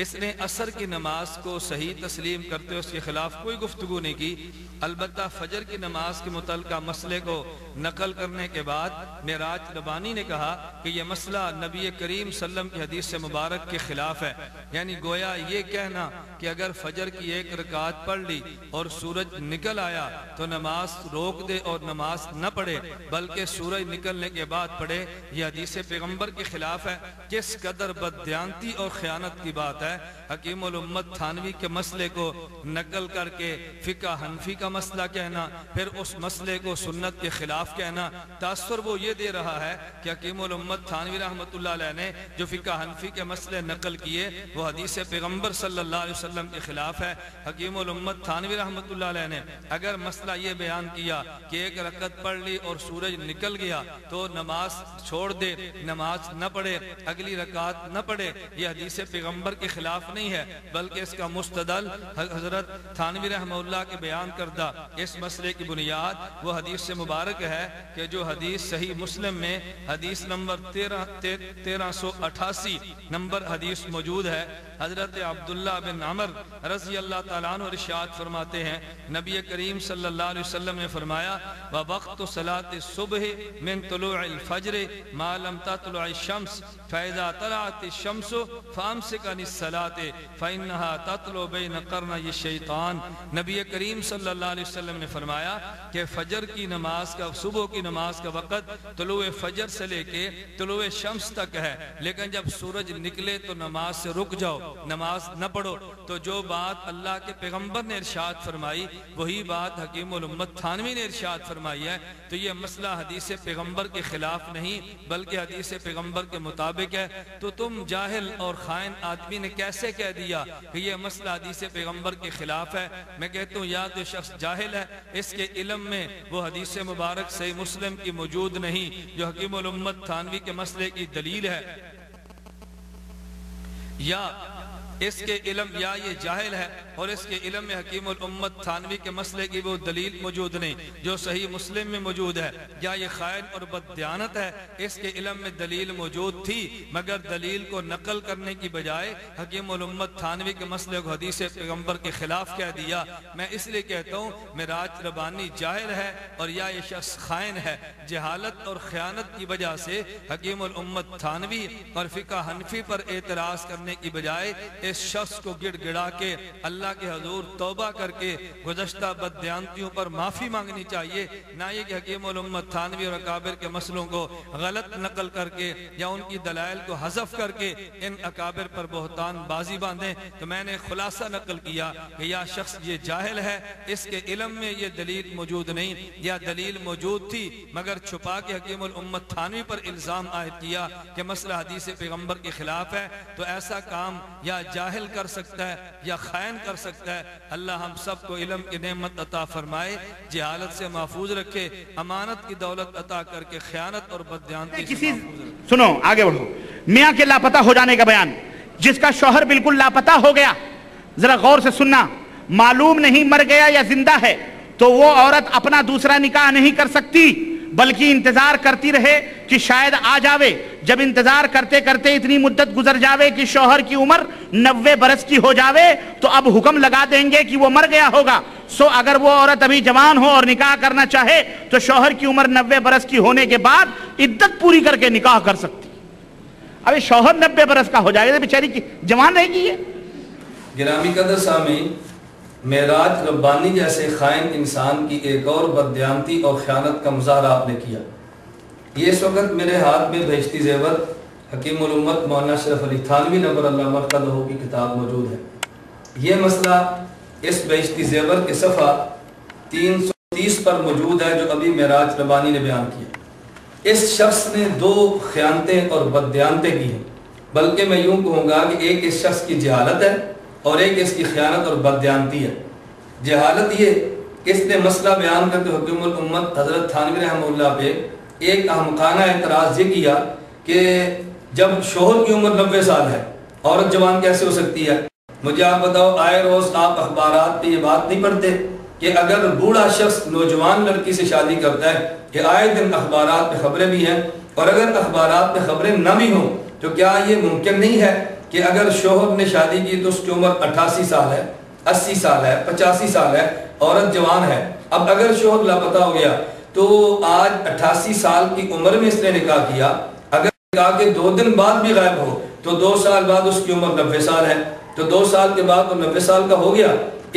اس نے عصر کی نماز کو صحیح تسلیم کرتے اس کے خلاف کوئی گفتگو نہیں کی، البتہ فجر کی نماز کے متعلقہ مسئلے کو نقل کرنے کے بعد معراج ربانی نے کہا کہ یہ مسئلہ نبی کریم صلی اللہ علیہ وسلم کی حدیث مبارک کے خلاف ہے، یعنی گویا یہ کہنا کہ اگر فجر کی ایک رکعت پڑھ لی اور سورج نکل آیا تو نماز روک دے اور نماز نہ پڑھے بلکہ سورج نکلنے کے بعد پڑھے، یہ حدیث پیغمبر کے خلاف ہے۔ کس قدر بددیانتی اور خیانت کی بات ہے، حکیم الامت تھانوی کے مسئلے کو نقل کر کے فقہ حنفی کا مسئلہ کہنا، پھر اس مسئلے کو سنت کے خلاف کہنا۔ تاثر وہ یہ دے رہا ہے کہ حکیم الامت تھانوی رحمۃ اللہ علیہ نے جو فقہ حنفی کے مسئلے نقل کیے وہ حدیث پیغمبر صلی اللہ علیہ وسلم کے خلاف ہے۔ حکیم الامت تھانوی رحمۃ اللہ علیہ نے اگر مسئلہ یہ بیان کیا کہ ایک رکعت پڑھ لی اور سورج نکل گیا تو نماز چھوڑ دے، نماز نہ پڑھے، اگلی رکعت نہ پڑھے، یہ حدیث پیغمبر کے خلاف نہیں ہے بلکہ اس کا مستدل حضرت تھانوی رحمہ اللہ کے بیان کردہ اس مسئلے کی بنیاد وہ حدیث سے مبارک ہے کہ جو حدیث صحیح مسلم میں حدیث نمبر 1388 نمبر حدیث موجود ہے۔ حضرت عبداللہ بن عمر رضی اللہ تعالیٰ عنہ ارشاد فرماتے ہیں نبی کریم صلی اللہ علیہ وسلم نے فرمایا وَوَقْتُ صَلَاةِ الصُّبْحِ مِن طُلُوعِ الْفَجْرِ مَا لَمْ تَطْلُعِ الشَّمْسُ فَإِذَا طَلَعَتِ الشَّمْسُ فَأَمْسِكْ عَنِ الصَّلَاةِ فَإِنَّهَا تَطْلُعُ بَيْنَ قَرْنَيِ الشَّيْطَانِ۔ نبی کریم صلی اللہ علیہ وسلم نے فرمایا کہ فجر کی نماز کا، صبح کی نماز کا وقت طلوع فجر سے لے کے طلوع شمس تک ہے، لیکن جب سورج نکلے تو نماز سے رک جاؤ، نماز نہ پڑھو۔ تو جو بات اللہ کے پیغمبر نے ارشاد فرمائی وہی بات حکیم الامت تھانوی نے ارشاد فرمائی ہے، تو یہ مسئلہ حدیث پیغمبر کے خلاف نہیں بلکہ حدیث پیغمبر کے مطابق ہے۔ تو تم جاہل اور خائن آدمی نے کیسے کہہ دیا کہ یہ مسئلہ حدیث پیغمبر کے خلاف ہے؟ میں کہتا ہوں یا تو شخص جاہل ہے، اس کے علم میں وہ حدیث مبارک صحیح مسلم کی موجود نہیں جو حکیم الامت تھانوی کے مسئلے کی دلیل ہے، یا اس کے علم یا یہ جاہل ہے اور اس کے علم میں حکیم الامت تھانوی کے مسئلے کی وہ دلیل موجود نہیں جو صحیح مسلم میں موجود ہے، یا یہ خائن اور بددیانت ہے، اس کے علم میں دلیل موجود تھی مگر دلیل کو نقل کرنے کی بجائے حکیم الامت تھانوی کے مسئلے کو حدیث پیغمبر کے خلاف کہہ دیا۔ میں اس لیے کہتا ہوں معراج ربانی جاہل ہے اور یا یہ شخص خائن ہے۔ جہالت اور خیانت کی وجہ سے حکیم الامت تھانوی اور فقہ حنفی پر اعتراض کرنے کی بجائے اس شخص کو گڑ گڑا کے اللہ کے حضور توبہ کر کے گزشتہ بددیانتیوں پر معافی مانگنی چاہیے، نہ یہ کہ حکیم الامت تھانوی اور اکابر کے مسئلوں کو غلط نقل کر کے یا ان کی دلائل کو حذف کر کے ان اکابر پر بہتان بازی باندھیں۔ تو میں نے خلاصہ نقل کیا کہ یا شخص یہ جاہل ہے، اس کے علم میں یہ دلیل موجود نہیں، یا دلیل موجود تھی مگر چھپا کے حکیم الامت تھانوی پر الزام عائد کیا کہ مسئلہ حدیث پیغمبر کے خلاف ہے۔ تو ایسا کام یا جاہل کر سکتا ہے یا خائن کر سکتا ہے۔ اللہ ہم سب کو علم کی نعمت عطا فرمائے، جہالت سے محفوظ رکھے، امانت کی دولت عطا کر کے خیانت اور بددیانتی سے محفوظ رکھے۔ سنو آگے بڑھو، میاں کے لاپتہ ہو جانے کا بیان، جس کا شوہر بالکل لاپتہ ہو گیا، ذرا غور سے سننا، معلوم نہیں مر گیا یا زندہ ہے، تو وہ عورت اپنا دوسرا نکاح نہیں کر سکتی بلکہ انتظار کرتی رہے کہ شاید آ جاوے۔ جب انتظار کرتے کرتے اتنی مدت گزر جاوے کہ شوہر کی عمر 90 برس کی ہو جاوے تو اب حکم لگا دیں گے کہ وہ مر گیا ہوگا۔ سو اگر وہ عورت ابھی جوان ہو اور نکاح کرنا چاہے تو شوہر کی عمر 90 برس کی ہونے کے بعد عدت پوری کر کے نکاح کر سکتی۔ ابھی شوہر 90 برس کا ہو جائے گا، بیچاری کی جوان رہے گی۔ گرامی قدر سامعین، معراج ربانی جیسے خائن انسان کی ایک اور بددیانتی اور خیانت کا مظاہرہ آپ نے کیا۔ یہ اس وقت میرے ہاتھ میں بہشتی زیور حکیم الامت مولانا اشرف علی تھانوی نور اللہ مرقدہ کی کتاب موجود ہے۔ یہ مسئلہ اس بہشتی زیور کے صفحہ 330 پر موجود ہے جو ابھی معراج ربانی نے بیان کیا۔ اس شخص نے 2 خیانتیں اور بددیانتیں کی ہیں، بلکہ میں یوں کہوں گا کہ ایک اس شخص کی جہالت ہے اور ایک اس کی خیانت اور بددیانتی ہے۔ جہالت یہ کہ اس نے مسئلہ بیان کرتے حکیم الامت حضرت تھانوی رحمہ اللہ پہ ایک احمقانہ اعتراض یہ کیا کہ جب شوہر کی عمر 90 سال ہے عورت جوان کیسے ہو سکتی ہے؟ مجھے آپ بتاؤ، آئے روز آپ اخبارات پہ یہ بات نہیں پڑھتے کہ اگر بوڑھا شخص نوجوان لڑکی سے شادی کرتا ہے کہ آئے دن اخبارات پہ خبریں بھی ہیں، اور اگر اخبارات پہ خبریں نہ بھی ہوں تو کیا یہ ممکن نہیں ہے کہ اگر شوہر نے شادی کی تو اس کی عمر 88 سال ہے، 80 سال ہے، 85 سال ہے، عورت جوان ہے۔ اب اگر شوہر لاپتہ ہو گیا تو آج 88 سال کی عمر میں اس نے نکاح کیا، اگر نکاح کے 2 دن بعد بھی غائب ہو تو 2 سال بعد اس کی عمر 90 سال ہے، تو 2 سال کے بعد وہ 90 سال کا ہو گیا۔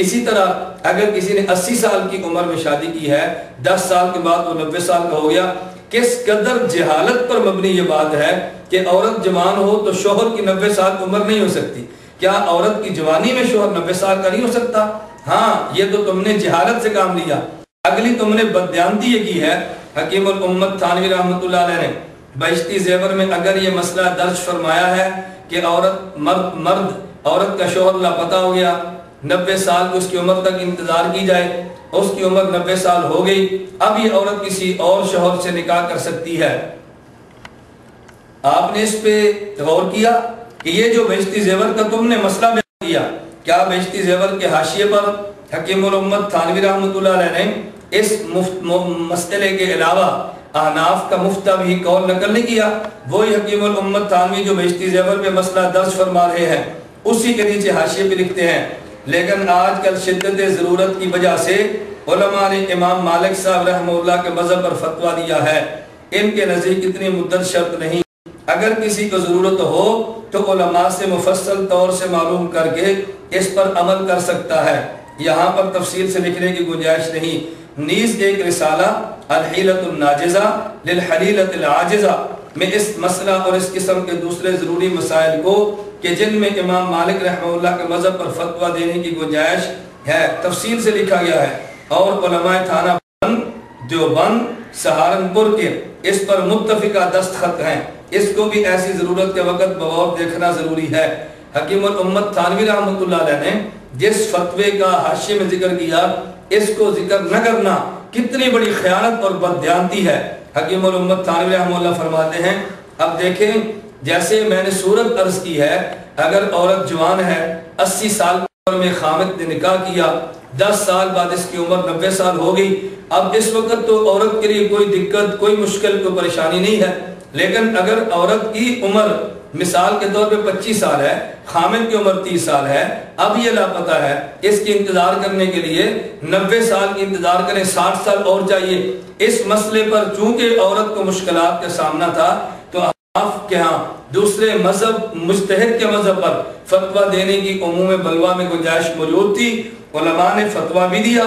اسی طرح اگر کسی نے 80 سال کی عمر میں شادی کی ہے، 10 سال کے بعد وہ 90 سال کا ہو گیا۔ کس قدر جہالت پر مبنی یہ بات ہے کہ عورت جوان ہو تو شوہر کی 90 سال عمر نہیں ہو سکتی۔ کیا عورت کی جوانی میں شوہر 90 سال کا نہیں ہو سکتا؟ ہاں، یہ تو تم نے جہالت سے کام لیا۔ اگلی تم نے بددیانتی یہ کی ہے، حکیم الامت تھانوی رحمۃ اللہ علیہ نے بہشتی زیور میں اگر یہ مسئلہ درج فرمایا ہے کہ عورت کا شوہر لاپتہ ہو گیا، 90 سال کو اس کی عمر تک انتظار کی جائے، اس کی عمر 90 سال ہو گئی، اب یہ عورت کسی اور شوہر سے نکاح کر سکتی ہے۔ آپ نے اس پہ غور کیا کہ یہ جو بہشتی زیور کا تم نے مسئلہ بیان کیا، کیا بہشتی زیور کے حاشیے پر حکیم الامت تھانوی رحمۃ اللہ علیہ نے اس مسئلے کے علاوہ احناف کا مفتہ بھی قول نقل نہیں کیا؟ وہی حکیم الامت تھانوی جو بہشتی زیور پہ مسئلہ درج فرما رہے ہیں اسی کے نیچے حاشیے پہ لکھتے ہیں، لیکن آج کل شدت ضرورت کی وجہ سے علماء نے امام مالک صاحب رحمہ اللہ کے مذہب پر فتویٰ دیا ہے، ان کے نزدیک اتنی مدت شرط نہیں، اگر کسی کو ضرورت ہو تو علماء سے مفصل طور سے معلوم کر کے اس پر عمل کر سکتا ہے، یہاں پر تفصیل سے لکھنے کی گنجائش نہیں۔ نیز ایک رسالہ الحیلۃ الناجزہ للحلیلۃ العاجزہ میں اس مسئلہ اور اس قسم کے دوسرے ضروری مسائل کو کہ جن میں امام مالک رحمہ اللہ کے مذہب پر فتویٰ دینے کی گنجائش ہے تفصیل سے لکھا گیا ہے، اور علماء تھانہ دیوبند سہارنپور کے اس پر متفقہ دستخط ہیں، اس کو بھی ایسی ضرورت کے وقت بغور دیکھنا ضروری ہے۔ حکیم الامت تھانوی رحمۃ اللہ علیہ نے جس فتوے کا حاشیے میں ذکر کیا اس کو ذکر نہ کرنا کتنی بڑی خیانت اور بددیانتی ہے۔ حکیم الامت تھانوی رحمہ اللہ فرماتے ہیں، اب دیکھیں جیسے میں نے صورت عرض کی ہے اگر عورت جوان ہے، 80 سال کی عمر میں خامد نے نکاح کیا، 10 سال بعد اس کی عمر 90 سال ہو گئی، اب اس وقت تو عورت کے لیے کوئی دقت، کوئی مشکل، کوئی پریشانی نہیں ہے۔ لیکن اگر عورت کی عمر مثال کے طور پہ 25 سال ہے، خامد کی عمر 30 سال ہے، اب یہ لاپتہ ہے، اس کی انتظار کرنے کے لیے 90 سال کی انتظار کریں، 60 سال اور چاہیے۔ اس مسئلے پر چونکہ عورت کو مشکلات کا سامنا تھا تو آپ کے ہاں دوسرے مذہب مجتہد کے مذہب پر فتویٰ دینے کی عموم بلوا میں گنجائش موجود تھی۔ علماء نے فتویٰ بھی دیا،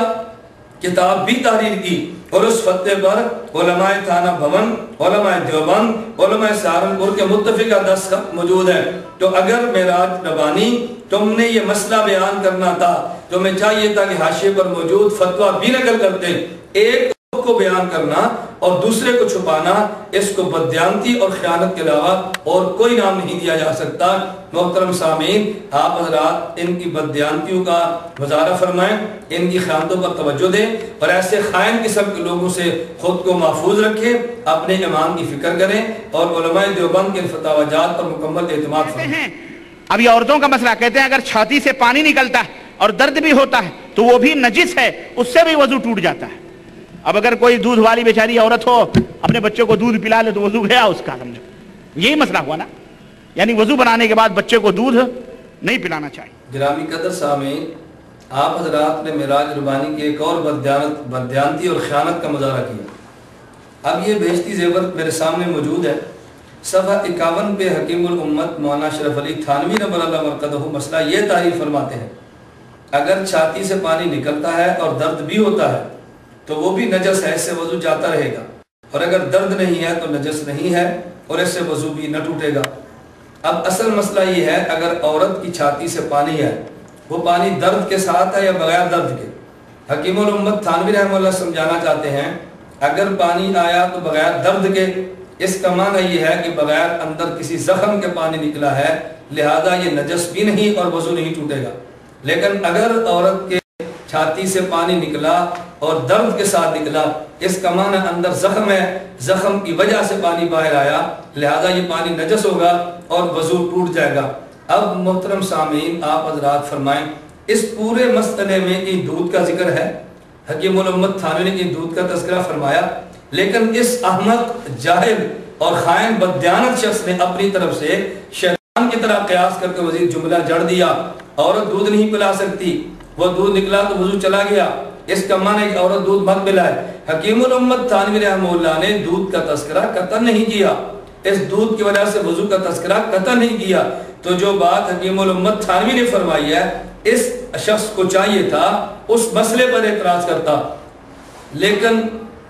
کتاب بھی تحریر کی، اور اس فتوے پر علماء تھانہ بھون، علماء دیوبند، علماء سہارنپور کے متفقہ دستخط موجود ہے۔ تو اگر معراج ربانی تم نے یہ مسئلہ بیان کرنا تھا تو میں چاہیے تھا کہ حاشیے پر موجود فتویٰ بھی نقل کرتے۔ ایک کو بیان کرنا اور دوسرے کو چھپانا، اس کو بددیانتی اور خیانت کے علاوہ اور کوئی نام نہیں دیا جا سکتا۔ محترم سامعین، آپ حضرات ان کی بددیانتیوں کا مظاہرہ فرمائیں، ان کی خیانتوں پر توجہ دیں اور ایسے خائن قسم کے لوگوں سے خود کو محفوظ رکھیں، اپنے ایمان کی فکر کریں اور علماء دیوبند کے فتاوی جات پر مکمل اعتماد فرمائیں۔ اب یہ عورتوں کا مسئلہ، کہتے ہیں اگر چھاتی سے پانی نکلتا ہے اور درد بھی ہوتا ہے تو وہ بھی نجس ہے، اس سے بھی وضو ٹوٹ جاتا ہے۔ اب اگر کوئی دودھ والی بیچاری عورت ہو، اپنے بچوں کو دودھ پلا لے تو وضو گیا اس کا، سمجھو یہی مسئلہ ہوا نا، یعنی وضو بنانے کے بعد بچے کو دودھ نہیں پلانا چاہیے۔ گرامی قدر سامعین، آپ حضرات نے معراج ربانی کی ایک اور بددیانتی اور خیانت کا مظاہرہ کیا۔ اب یہ بہشتی زیور میرے سامنے موجود ہے، صفحہ 51 پہ حکیم الامت مولانا اشرف علی تھانوی نبر اللہ مرقدہ مسئلہ یہ تحریر فرماتے ہیں، اگر چھاتی سے پانی نکلتا ہے اور درد بھی ہوتا ہے تو وہ بھی نجس ہے، اس سے وضو جاتا رہے گا، اور اگر درد نہیں ہے تو نجس نہیں ہے اور اس سے وضو بھی نہ ٹوٹے گا۔ اب اصل مسئلہ یہ ہے، اگر عورت کی چھاتی سے پانی ہے، وہ پانی درد کے ساتھ ہے یا بغیر درد کے؟ حکیم الامت تھانوی رحمہ اللہ سمجھانا چاہتے ہیں اگر پانی آیا تو بغیر درد کے، اس کا معنی یہ ہے کہ بغیر اندر کسی زخم کے پانی نکلا ہے، لہذا یہ نجس بھی نہیں اور وضو نہیں ٹوٹے گا۔ لیکن اگر عورت کے چھاتی سے پانی نکلا اور درد کے ساتھ نکلا، اس کا معنی اندر زخم ہے، زخم کی وجہ سے پانی باہر آیا، لہذا یہ پانی نجس ہوگا اور وضو ٹوٹ جائے گا۔ اب محترم سامعین، آپ حضرات فرمائیں، اس پورے مسئلے میں کہ دودھ کا ذکر ہے، حکیم الامت تھانوی نے دودھ کا تذکرہ فرمایا، لیکن اس احمق، جاہل اور خائن بددیانت شخص نے اپنی طرف سے شیطان کی طرح قیاس کر کے مزید جملہ جڑ دیا، عورت دودھ نہیں پلا سکتی، وہ دودھ نکلا تو وضو چلا گیا، اس کا معنی ہے کہ عورت دودھ مت پلائے۔ حکیم الامت تھانوی رحمہ اللہ نے دودھ کا تذکرہ قطعا نہیں کیا، اس دودھ کی وجہ سے وضو کا تذکرہ قطعا نہیں کیا۔ تو جو بات حکیم الامت تھانوی نے فرمائی ہے، اس شخص کو چاہیے تھا اس مسئلے پر اعتراض کرتا، لیکن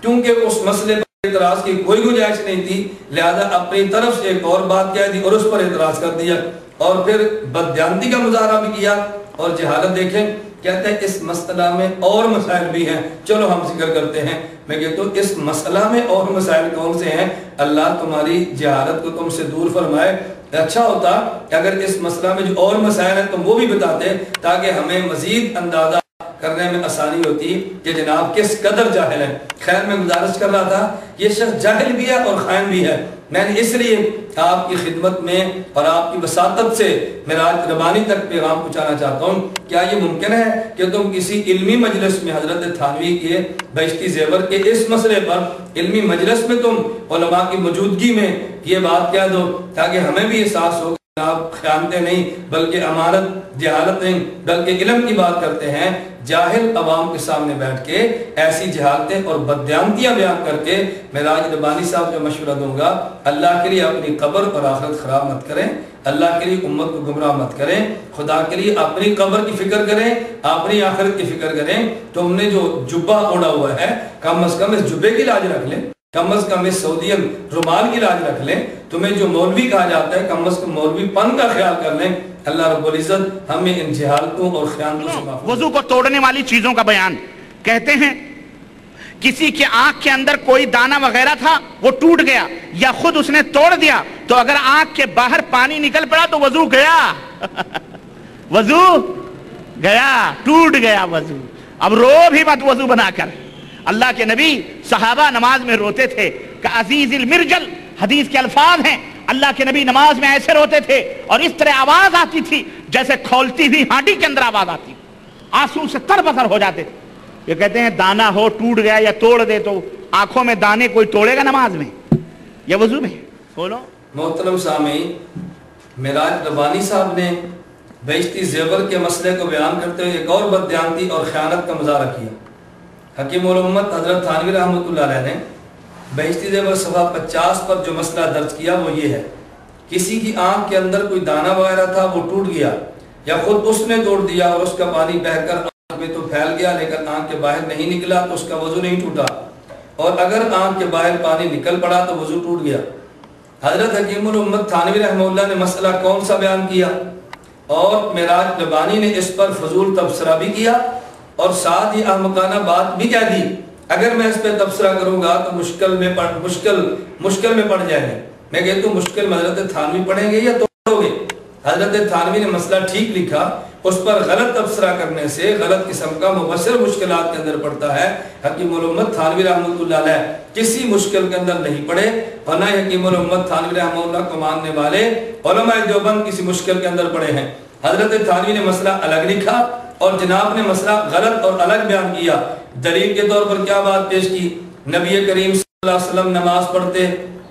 کیونکہ اس مسئلے پر اعتراض کی کوئی گنجائش نہیں تھی، لہذا اپنی طرف سے ایک اور بات کہہ دی اور اس پر اعتراض کر دیا، اور پھر بددیانتی کا مظاہرہ بھی کیا اور جہالت دیکھیں۔ کہتے ہیں اس مسئلہ میں اور مسائل بھی ہیں، چلو ہم ذکر کرتے ہیں۔ میں کہتا ہوں اس مسئلہ میں اور مسائل کون سے ہیں؟ اللہ تمہاری جہالت کو تم سے دور فرمائے۔ اچھا ہوتا کہ اگر اس مسئلہ میں جو اور مسائل ہیں تم وہ بھی بتاتے تاکہ ہمیں مزید اندازہ کرنے میں آسانی ہوتی کہ جناب کس قدر جاہل ہے۔ خیر، میں گزارش کر رہا تھا یہ شخص جاہل بھی ہے اور خائن بھی ہے، میں نے اس لیے آپ کی خدمت میں اور آپ کی وساطت سے معراج ربانی تک پیغام پہنچانا چاہتا ہوں۔ کیا یہ ممکن ہے کہ تم کسی علمی مجلس میں حضرت تھانوی کے بہشتی زیور کے اس مسئلے پر علمی مجلس میں تم علماء کی موجودگی میں یہ بات کہہ دو تاکہ ہمیں بھی احساس ہو کہ آپ خیانتیں نہیں بلکہ امانت، جہالت نہیں بلکہ علم کی بات کرتے ہیں؟ جاہل عوام کے سامنے بیٹھ کے ایسی جہالتیں اور بددیانتیاں بیان کر کے معراج ربانی صاحب جو مشورہ دوں گا، اللہ کے لیے اپنی قبر اور آخرت خراب مت کریں، اللہ کے لیے امت کو گمراہ مت کریں، خدا کے لیے اپنی قبر کی فکر کریں، اپنی آخرت کی فکر کریں۔ تم نے جو جبہ اوڑا ہوا ہے کم از کم اس جبے کی لاج رکھ لیں، کم از کم اس سعودین رومال کی لاج رکھ لیں۔ تمہیں جو مولوی کہا جاتا ہے کم از کم مولوی پن کا خیال کر لیں۔ اللہ رب العزت ہمیں ان جہالتوں اور خیانتوں سے محفوظ۔ وضو کو توڑنے والی چیزوں کا بیان کہتے ہیں کسی کی آنکھ کے اندر کوئی دانہ وغیرہ تھا وہ ٹوٹ گیا یا خود اس نے توڑ دیا تو اگر آنکھ کے باہر پانی نکل پڑا تو وضو گیا وضو گیا، ٹوٹ گیا وضو۔ اب رو بھی مت وضو بنا کر۔ اللہ کے نبی صحابہ نماز میں روتے تھے کہ عزیز المرجل، حدیث کے الفاظ ہیں، اللہ کے نبی نماز میں ایسے روتے تھے اور اس طرح آواز آتی تھی جیسے کھولتی ہوئی ہانڈی کے اندر آواز آتی، آنسو سے تر بتر ہو جاتے تھے۔ یہ کہتے ہیں دانا ہو ٹوٹ گیا یا توڑ دے تو آنکھوں میں دانے کوئی توڑے گا نماز میں یا وضو میں؟ بولو۔ محترم سامعین، معراج ربانی صاحب نے بہشتی زیور کے مسئلے کو بیان کرتے ہوئے ایک اور بددیانتی اور خیانت کا مظاہرہ کیا۔ حکیم الامت حضرت تھانوی رحمۃ اللہ علیہ نے بہشتی زیور صفحہ 50 پر جو مسئلہ درج کیا وہ یہ ہے، کسی کی آنکھ کے اندر کوئی دانہ وغیرہ تھا، وہ ٹوٹ گیا یا خود اس نے توڑ دیا اور اس کا پانی بہہ کر آنکھ میں تو پھیل گیا لیکن آنکھ کے باہر نہیں نکلا تو اس کا وضو نہیں ٹوٹا، اور اگر آنکھ کے باہر پانی نکل پڑا تو وضو ٹوٹ گیا۔ حضرت حکیم الامت تھانوی رحمہ اللہ نے مسئلہ کون سا بیان کیا اور معراج ربانی نے اس پر فضول تبصرہ بھی کیا اور ساتھ ہی احمقانہ بات بھی کہہ دی، اگر میں اس پہ تبصرہ کروں گا تو مشکل میں پڑ جائیں گے۔ میں کہتا ہوں مشکل میں حضرت تھانوی پڑھیں گے یا توڑو گے؟ حضرت تھانوی نے مسئلہ ٹھیک لکھا، اس پر غلط تبصرہ کرنے سے غلط قسم کا مبصر مشکلات کے اندر پڑتا ہے۔ حکیم الامت تھانوی رحمۃ اللہ علیہ کسی مشکل کے اندر نہیں پڑے، اور نہ حکیم الامت تھانوی رحمہ اللہ کو ماننے والے علماء دیوبند کسی مشکل کے اندر پڑے ہیں۔ حضرت تھانوی نے مسئلہ الگ لکھا اور جناب نے مسئلہ غلط اور الگ بیان کیا۔ دلیل کے طور پر کیا بات پیش کی؟ نبی کریم صلی اللہ علیہ وسلم نماز پڑھتے،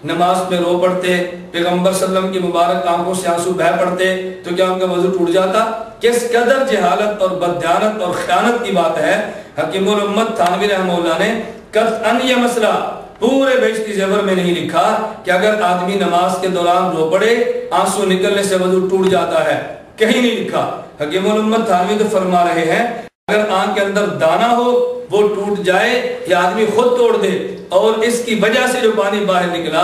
نماز میں رو پڑتے، پیغمبر صلی اللہ علیہ وسلم کی مبارک آنکھوں سے آنسو بہہ پڑتے تو کیا ان کا وضو ٹوٹ جاتا؟ کس قدر جہالت اور بددیانت اور خیانت کی بات ہے۔ حکیم الامت تھانوی رحمہ اللہ نے قطعاً یہ مسئلہ پورے بہشتی زیور میں نہیں لکھا کہ اگر آدمی نماز کے دوران رو پڑے آنسو نکلنے سے وضو ٹوٹ جاتا ہے، کہیں نہیں لکھا۔ حکیم الامت تھانوی تو فرما رہے ہیں اگر آنکھ کے اندر دانہ ہو وہ ٹوٹ جائے یا آدمی خود توڑ دے اور اس کی وجہ سے جو پانی باہر نکلا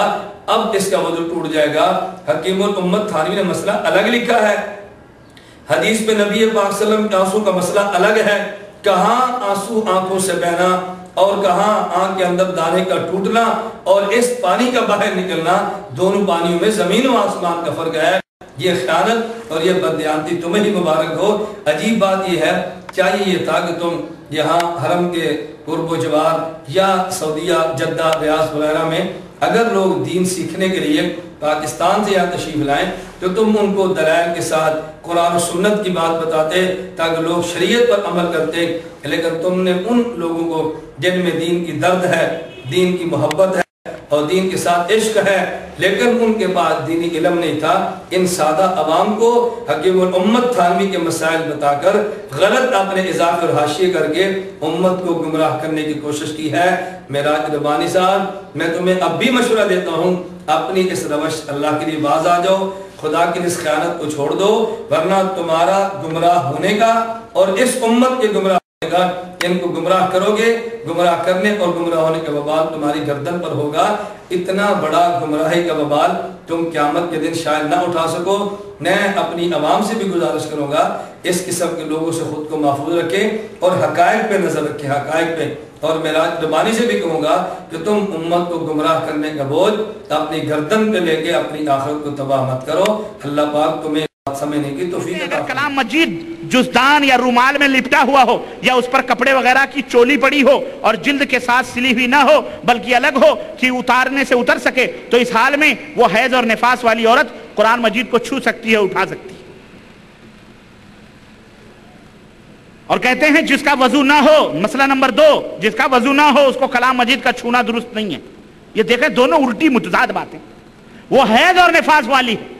اب اس کا وضو ٹوٹ جائے گا۔ حکیم الامت تھانوی نے مسئلہ الگ لکھا ہے۔ حدیث میں نبی پاک صلی اللہ علیہ وسلم کے آنسو کا مسئلہ الگ ہے، کہاں آنسو آنکھوں سے بہنا اور کہاں آنکھ کے اندر دانے کا ٹوٹنا اور اس پانی کا باہر نکلنا، دونوں پانیوں میں زمین و آسمان کا فرق ہے۔ یہ خیانت اور یہ بددیانتی تمہیں ہی مبارک ہو۔ عجیب بات یہ ہے، چاہیے یہ تھا کہ تم یہاں حرم کے قرب و جوار یا سعودیہ جدہ ریاض وغیرہ میں اگر لوگ دین سیکھنے کے لیے پاکستان سے یہاں تشریف لائیں تو تم ان کو دلائل کے ساتھ قرآن و سنت کی بات بتاتے تاکہ لوگ شریعت پر عمل کرتے، لیکن تم نے ان لوگوں کو جن میں دین کی درد ہے، دین کی محبت ہے اور دین کے ساتھ عشق ہے لیکن ان کے پاس دینی علم نہیں تھا، ان سادہ عوام کو حکیم الامت تھانوی کے مسائل بتا کر غلط اپنے اضافے اور حاشیے کر کے امت کو گمراہ کرنے کی کوشش کی ہے۔ معراج ربانی صاحب، میں تمہیں اب بھی مشورہ دیتا ہوں، اپنی اس روش اللہ کے لیے باز آ جاؤ، خدا کی اس خیانت کو چھوڑ دو، ورنہ تمہارا گمراہ ہونے کا اور اس امت کے گمراہ ہونے کا، ان کو گمراہ کرو گے، گمراہ کرنے اور گمراہ ہونے کا وبال تمہاری گردن پر ہوگا۔ اتنا بڑا گمراہی کا وبال تم قیامت کے دن شاید نہ اٹھا سکو۔ میں اپنی عوام سے بھی گزارش کروں گا اس قسم کے لوگوں سے خود کو محفوظ رکھیں اور حقائق پہ نظر رکھیں، حقائق پہ۔ اور معراج ربانی سے بھی کہوں گا کہ تم امت کو گمراہ کرنے کا بوجھ اپنی گردن پہ لے کے اپنی آخرت کو تباہ مت کرو۔ اللہ پاک تمہیں سمجھنے کی توفیق عطا اگر کلام مجید جزدان یا رومال میں لپٹا ہوا ہو یا اس پر کپڑے وغیرہ کی چولی پڑی ہو اور جلد کے ساتھ سلی ہوئی نہ ہو بلکہ الگ ہو کہ اتارنے سے اتر سکے تو اس حال میں وہ حیض اور نفاس والی عورت قرآن مجید کو چھو سکتی ہے، اٹھا سکتی ہے۔ اور کہتے ہیں جس کا وضو نہ ہو، مسئلہ نمبر 2، جس کا وضو نہ ہو اس کو کلام مجید کا چھونا درست نہیں ہے۔ یہ دیکھیں دونوں الٹی متضاد باتیں، وہ حیض اور نفاس والی ہے،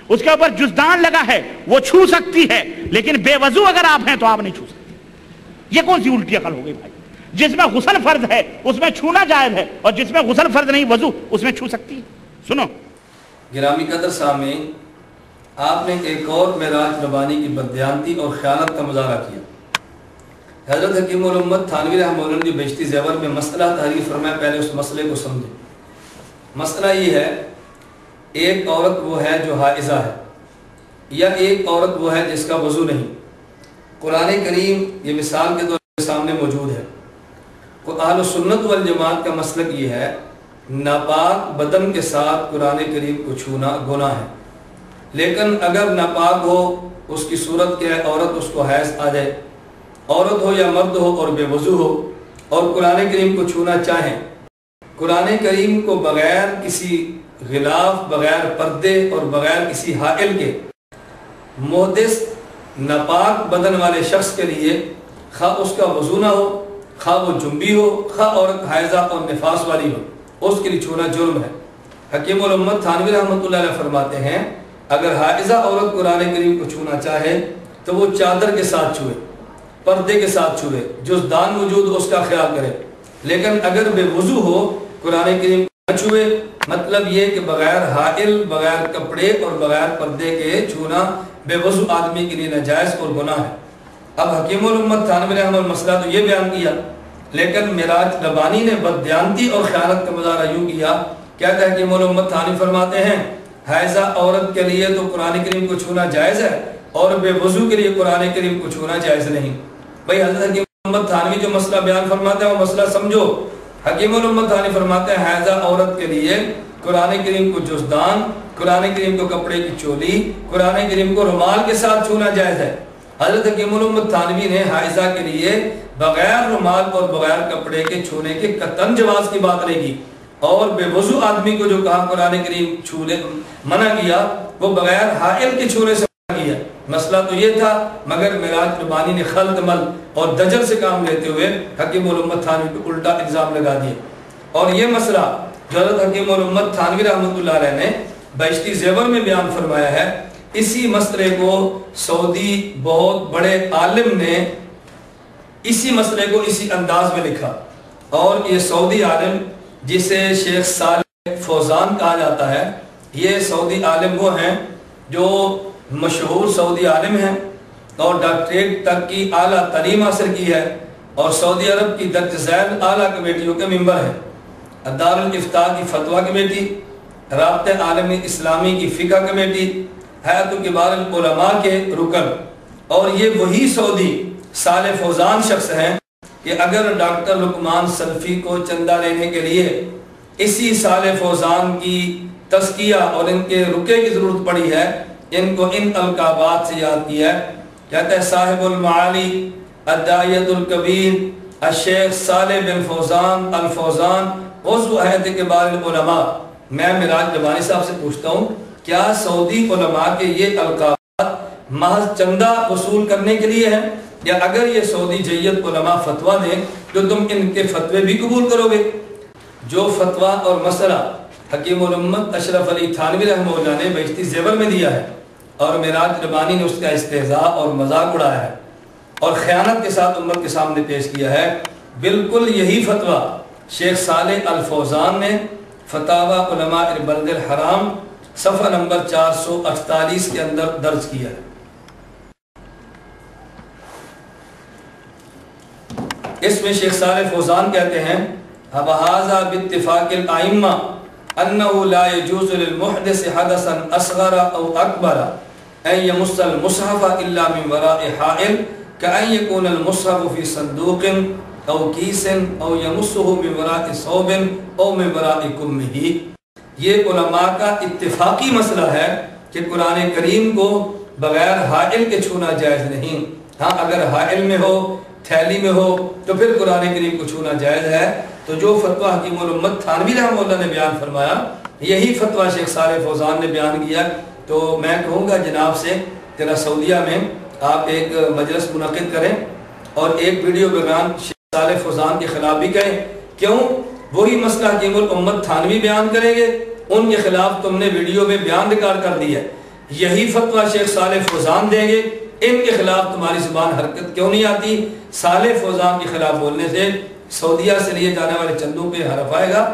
اس کے اوپر جزدان لگا ہے، وہ چھو سکتی ہے، لیکن بے وضو اگر آپ ہیں تو آپ نہیں چھو سکتے۔ یہ کون سی الٹی عقل ہو گئی بھائی؟ جس میں غسل فرض ہے اس میں چھونا جائز ہے اور جس میں غسل فرض نہیں وضو اس میں چھو سکتی ہے۔ سنو گرامی قدر سامعین، آپ نے ایک اور معراج ربانی کی بددیانتی اور خیانت کا مظاہرہ کیا۔ حضرت حکیم الامت تھانوی رحمہ اللہ نے بہشتی زیور میں مسئلہ تحریر فرمایا، پہلے اس مسئلے کو سمجھیں۔ مسئلہ یہ ہے، ایک عورت وہ ہے جو حائضہ ہے یا ایک عورت وہ ہے جس کا وضو نہیں۔ قرآن کریم یہ مثال کے طور پر سامنے موجود ہے۔ اہل سنت والجماعت کا مسلک یہ ہے، ناپاک بدن کے ساتھ قرآن کریم کو چھونا گناہ ہے، لیکن اگر ناپاک ہو اس کی صورت کیا ہے، عورت اس کو حیض آ جائے، عورت ہو یا مرد ہو اور بے وضو ہو اور قرآن کریم کو چھونا چاہیں، قرآن کریم کو بغیر کسی غلاف بغیر پردے اور بغیر کسی حائل کے محدث ناپاک بدن والے شخص کے لیے خواہ اس کا وضو نہ ہو، خواہ وہ جنبی ہو، خواہ عورت حائضہ اور نفاس والی ہو، اس کے لیے چھونا جرم ہے۔ حکیم الامت تھانوی رحمۃ اللہ علیہ فرماتے ہیں اگر حائضہ عورت قرآن کریم کو چھونا چاہے تو وہ چادر کے ساتھ چھوئے، پردے کے ساتھ چھوئے، جزدان موجود اس کا خیال کرے، لیکن اگر بے وضو ہو قرآن کریم نہ چھوئے، مطلب یہ کہ بغیر حائل، بغیر کپڑے اور بغیر پردے کے چھونا بے وضو آدمی کے لیے ناجائز اور گناہ ہے۔ اب حکیم الامت تھانوی رحمہ اللہ مسئلہ تو یہ بیان کیا، لیکن معراج ربانی نے بددیانتی اور خیانت کا مظاہرہ یوں کیا، کہتا ہے حکیم الامت تھانوی فرماتے ہیں حائضہ عورت کے لیے تو قرآن کریم کو چھونا جائز ہے اور بے وضو کے لیے قرآن کریم کو چھونا جائز نہیں۔ بھائی حضرت حکیم الامت تھانوی جو مسئلہ بیان فرماتے ہیں وہ مسئلہ سمجھو۔ حکیم الامت تھانوی فرماتے ہیں حائضہ عورت کے لیے قرآن کریم کو جزدان، قرآن کریم کو کپڑے کی چولی، قرآن کریم کو رومال کے ساتھ چھونا جائز ہے۔ حضرت حکیم الامت تھانوی نے حائضہ کے لیے بغیر رومال اور بغیر کپڑے کے چھونے کے قطعاً جواز کی بات نہیں کی، اور بے وضو آدمی کو جو کہا قرآن کریم چھونے منع کیا وہ بغیر حائل کے چھونے سے منع کیا۔ مسئلہ تو یہ تھا، مگر معراج ربانی نے خلط مل اور دجل سے کام لیتے ہوئے حکیم الامت تھانوی پہ الٹا الزام لگا دیا۔ اور یہ مسئلہ جو حضرت حکیم الامت تھانوی رحمۃ اللہ علیہ نے بہشتی زیور میں بیان فرمایا ہے، اسی مسئلے کو سعودی بہت بڑے عالم نے اسی مسئلے کو اسی انداز میں لکھا، اور یہ سعودی عالم جسے شیخ صالح فوزان کہا جاتا ہے، یہ سعودی عالم وہ ہیں جو مشہور سعودی عالم ہیں اور ڈاکٹریٹ تک کی اعلیٰ تعلیم حاصل کی ہے، اور سعودی عرب کی درج ذیل اعلیٰ کمیٹیوں کے ممبر ہیں، دارالافتاء کی فتویٰ کمیٹی، رابطہ عالمی اسلامی کی فقہ کمیٹی، حیات کبار العلماء کے رکن، اور یہ وہی سعودی صالح فوزان شخص ہیں کہ اگر ڈاکٹر لقمان سلفی کو چندہ لینے کے لیے اسی صالح فوزان کی تزکیہ اور ان کے رکے کی ضرورت پڑی ہے، ان کو ان القابات سے یاد کیا ہے۔ کہتا ہے صاحب المعالی الداعیۃ الکبیر الشیخ صالح بن فوزان الفوزان عضو ہیئت کبار العلماء۔ میں معراج ربانی صاحب سے پوچھتا ہوں کیا سعودی علماء کے یہ القابات محض چندہ وصول کرنے کے لیے ہیں، یا اگر یہ سعودی جیت علماء فتویٰ دیں تو تم ان کے فتوے بھی قبول کرو گے؟ جو فتویٰ اور مسئلہ حکیم الامت اشرف علی تھانوی رحمہ اللہ نے بہشتی زیور میں دیا ہے، اور معراج ربانی نے اس کا استہزاء اور مذاق اڑایا ہے اور خیانت کے ساتھ امت کے سامنے پیش کیا ہے، بالکل یہی فتویٰ شیخ صالح الفوزان نے فتاوی علماء البلد الحرام صفحہ نمبر 448 کے اندر درج کیا ہے۔ اس میں شیخ صالح فوزان کہتے ہیں وَهَذَا بِاتِّفَاقِ الْأَئِمَّةِ أَنَّهُ لَا يَجُوزُ لِلْمُحْدِثِ حَدَثًا أَصْغَرَ أَوْ أَكْبَرَ أَن يَمُسَّ الْمُصْحَفَ إِلَّا مِنْ وَرَاءِ حَائِلٍ كَأَن يَكُونَ الْمُصْحَفُ فِي صَنْدُوقٍ أَوْ كِيسٍ أَوْ يَمُسُّهُ مِنْ وَرَاءِ ثَوْبٍ أَوْ مِنْ وَرَاءِ كُمِّهِ۔ یہ علماء کا اتفاقی مسئلہ ہے کہ قرآن کریم کو بغیر حائل کے چھونا جائز نہیں، ہاں اگر حائل میں ہو، تھیلی میں ہو تو پھر قرآن کریم کو چھونا جائز ہے۔ تو جو فتویٰ حکیم الامت تھانوی رحمہ اللہ نے بیان فرمایا، یہی فتویٰ شیخ صالح فوزان نے بیان کیا۔ تو میں کہوں گا جناب سے ذرا سعودیہ میں آپ ایک مجلس منعقد کریں اور ایک ویڈیو بیان شیخ صالح فوزان کے خلاف بھی کریں، کیوں وہی مسئلہ حکیم الامت تھانوی بیان کریں گے، ان کے خلاف تم نے ویڈیو میں بیان ریکارڈ کر دی ہے، یہی فتویٰ شیخ صالح فوزان دیں گے، ان کے خلاف تمہاری زبان حرکت کیوں نہیں آتی؟ صالح فوزان کے خلاف بولنے سے سعودیہ سے لیے جانے والے چندوں پہ حرف آئے گا،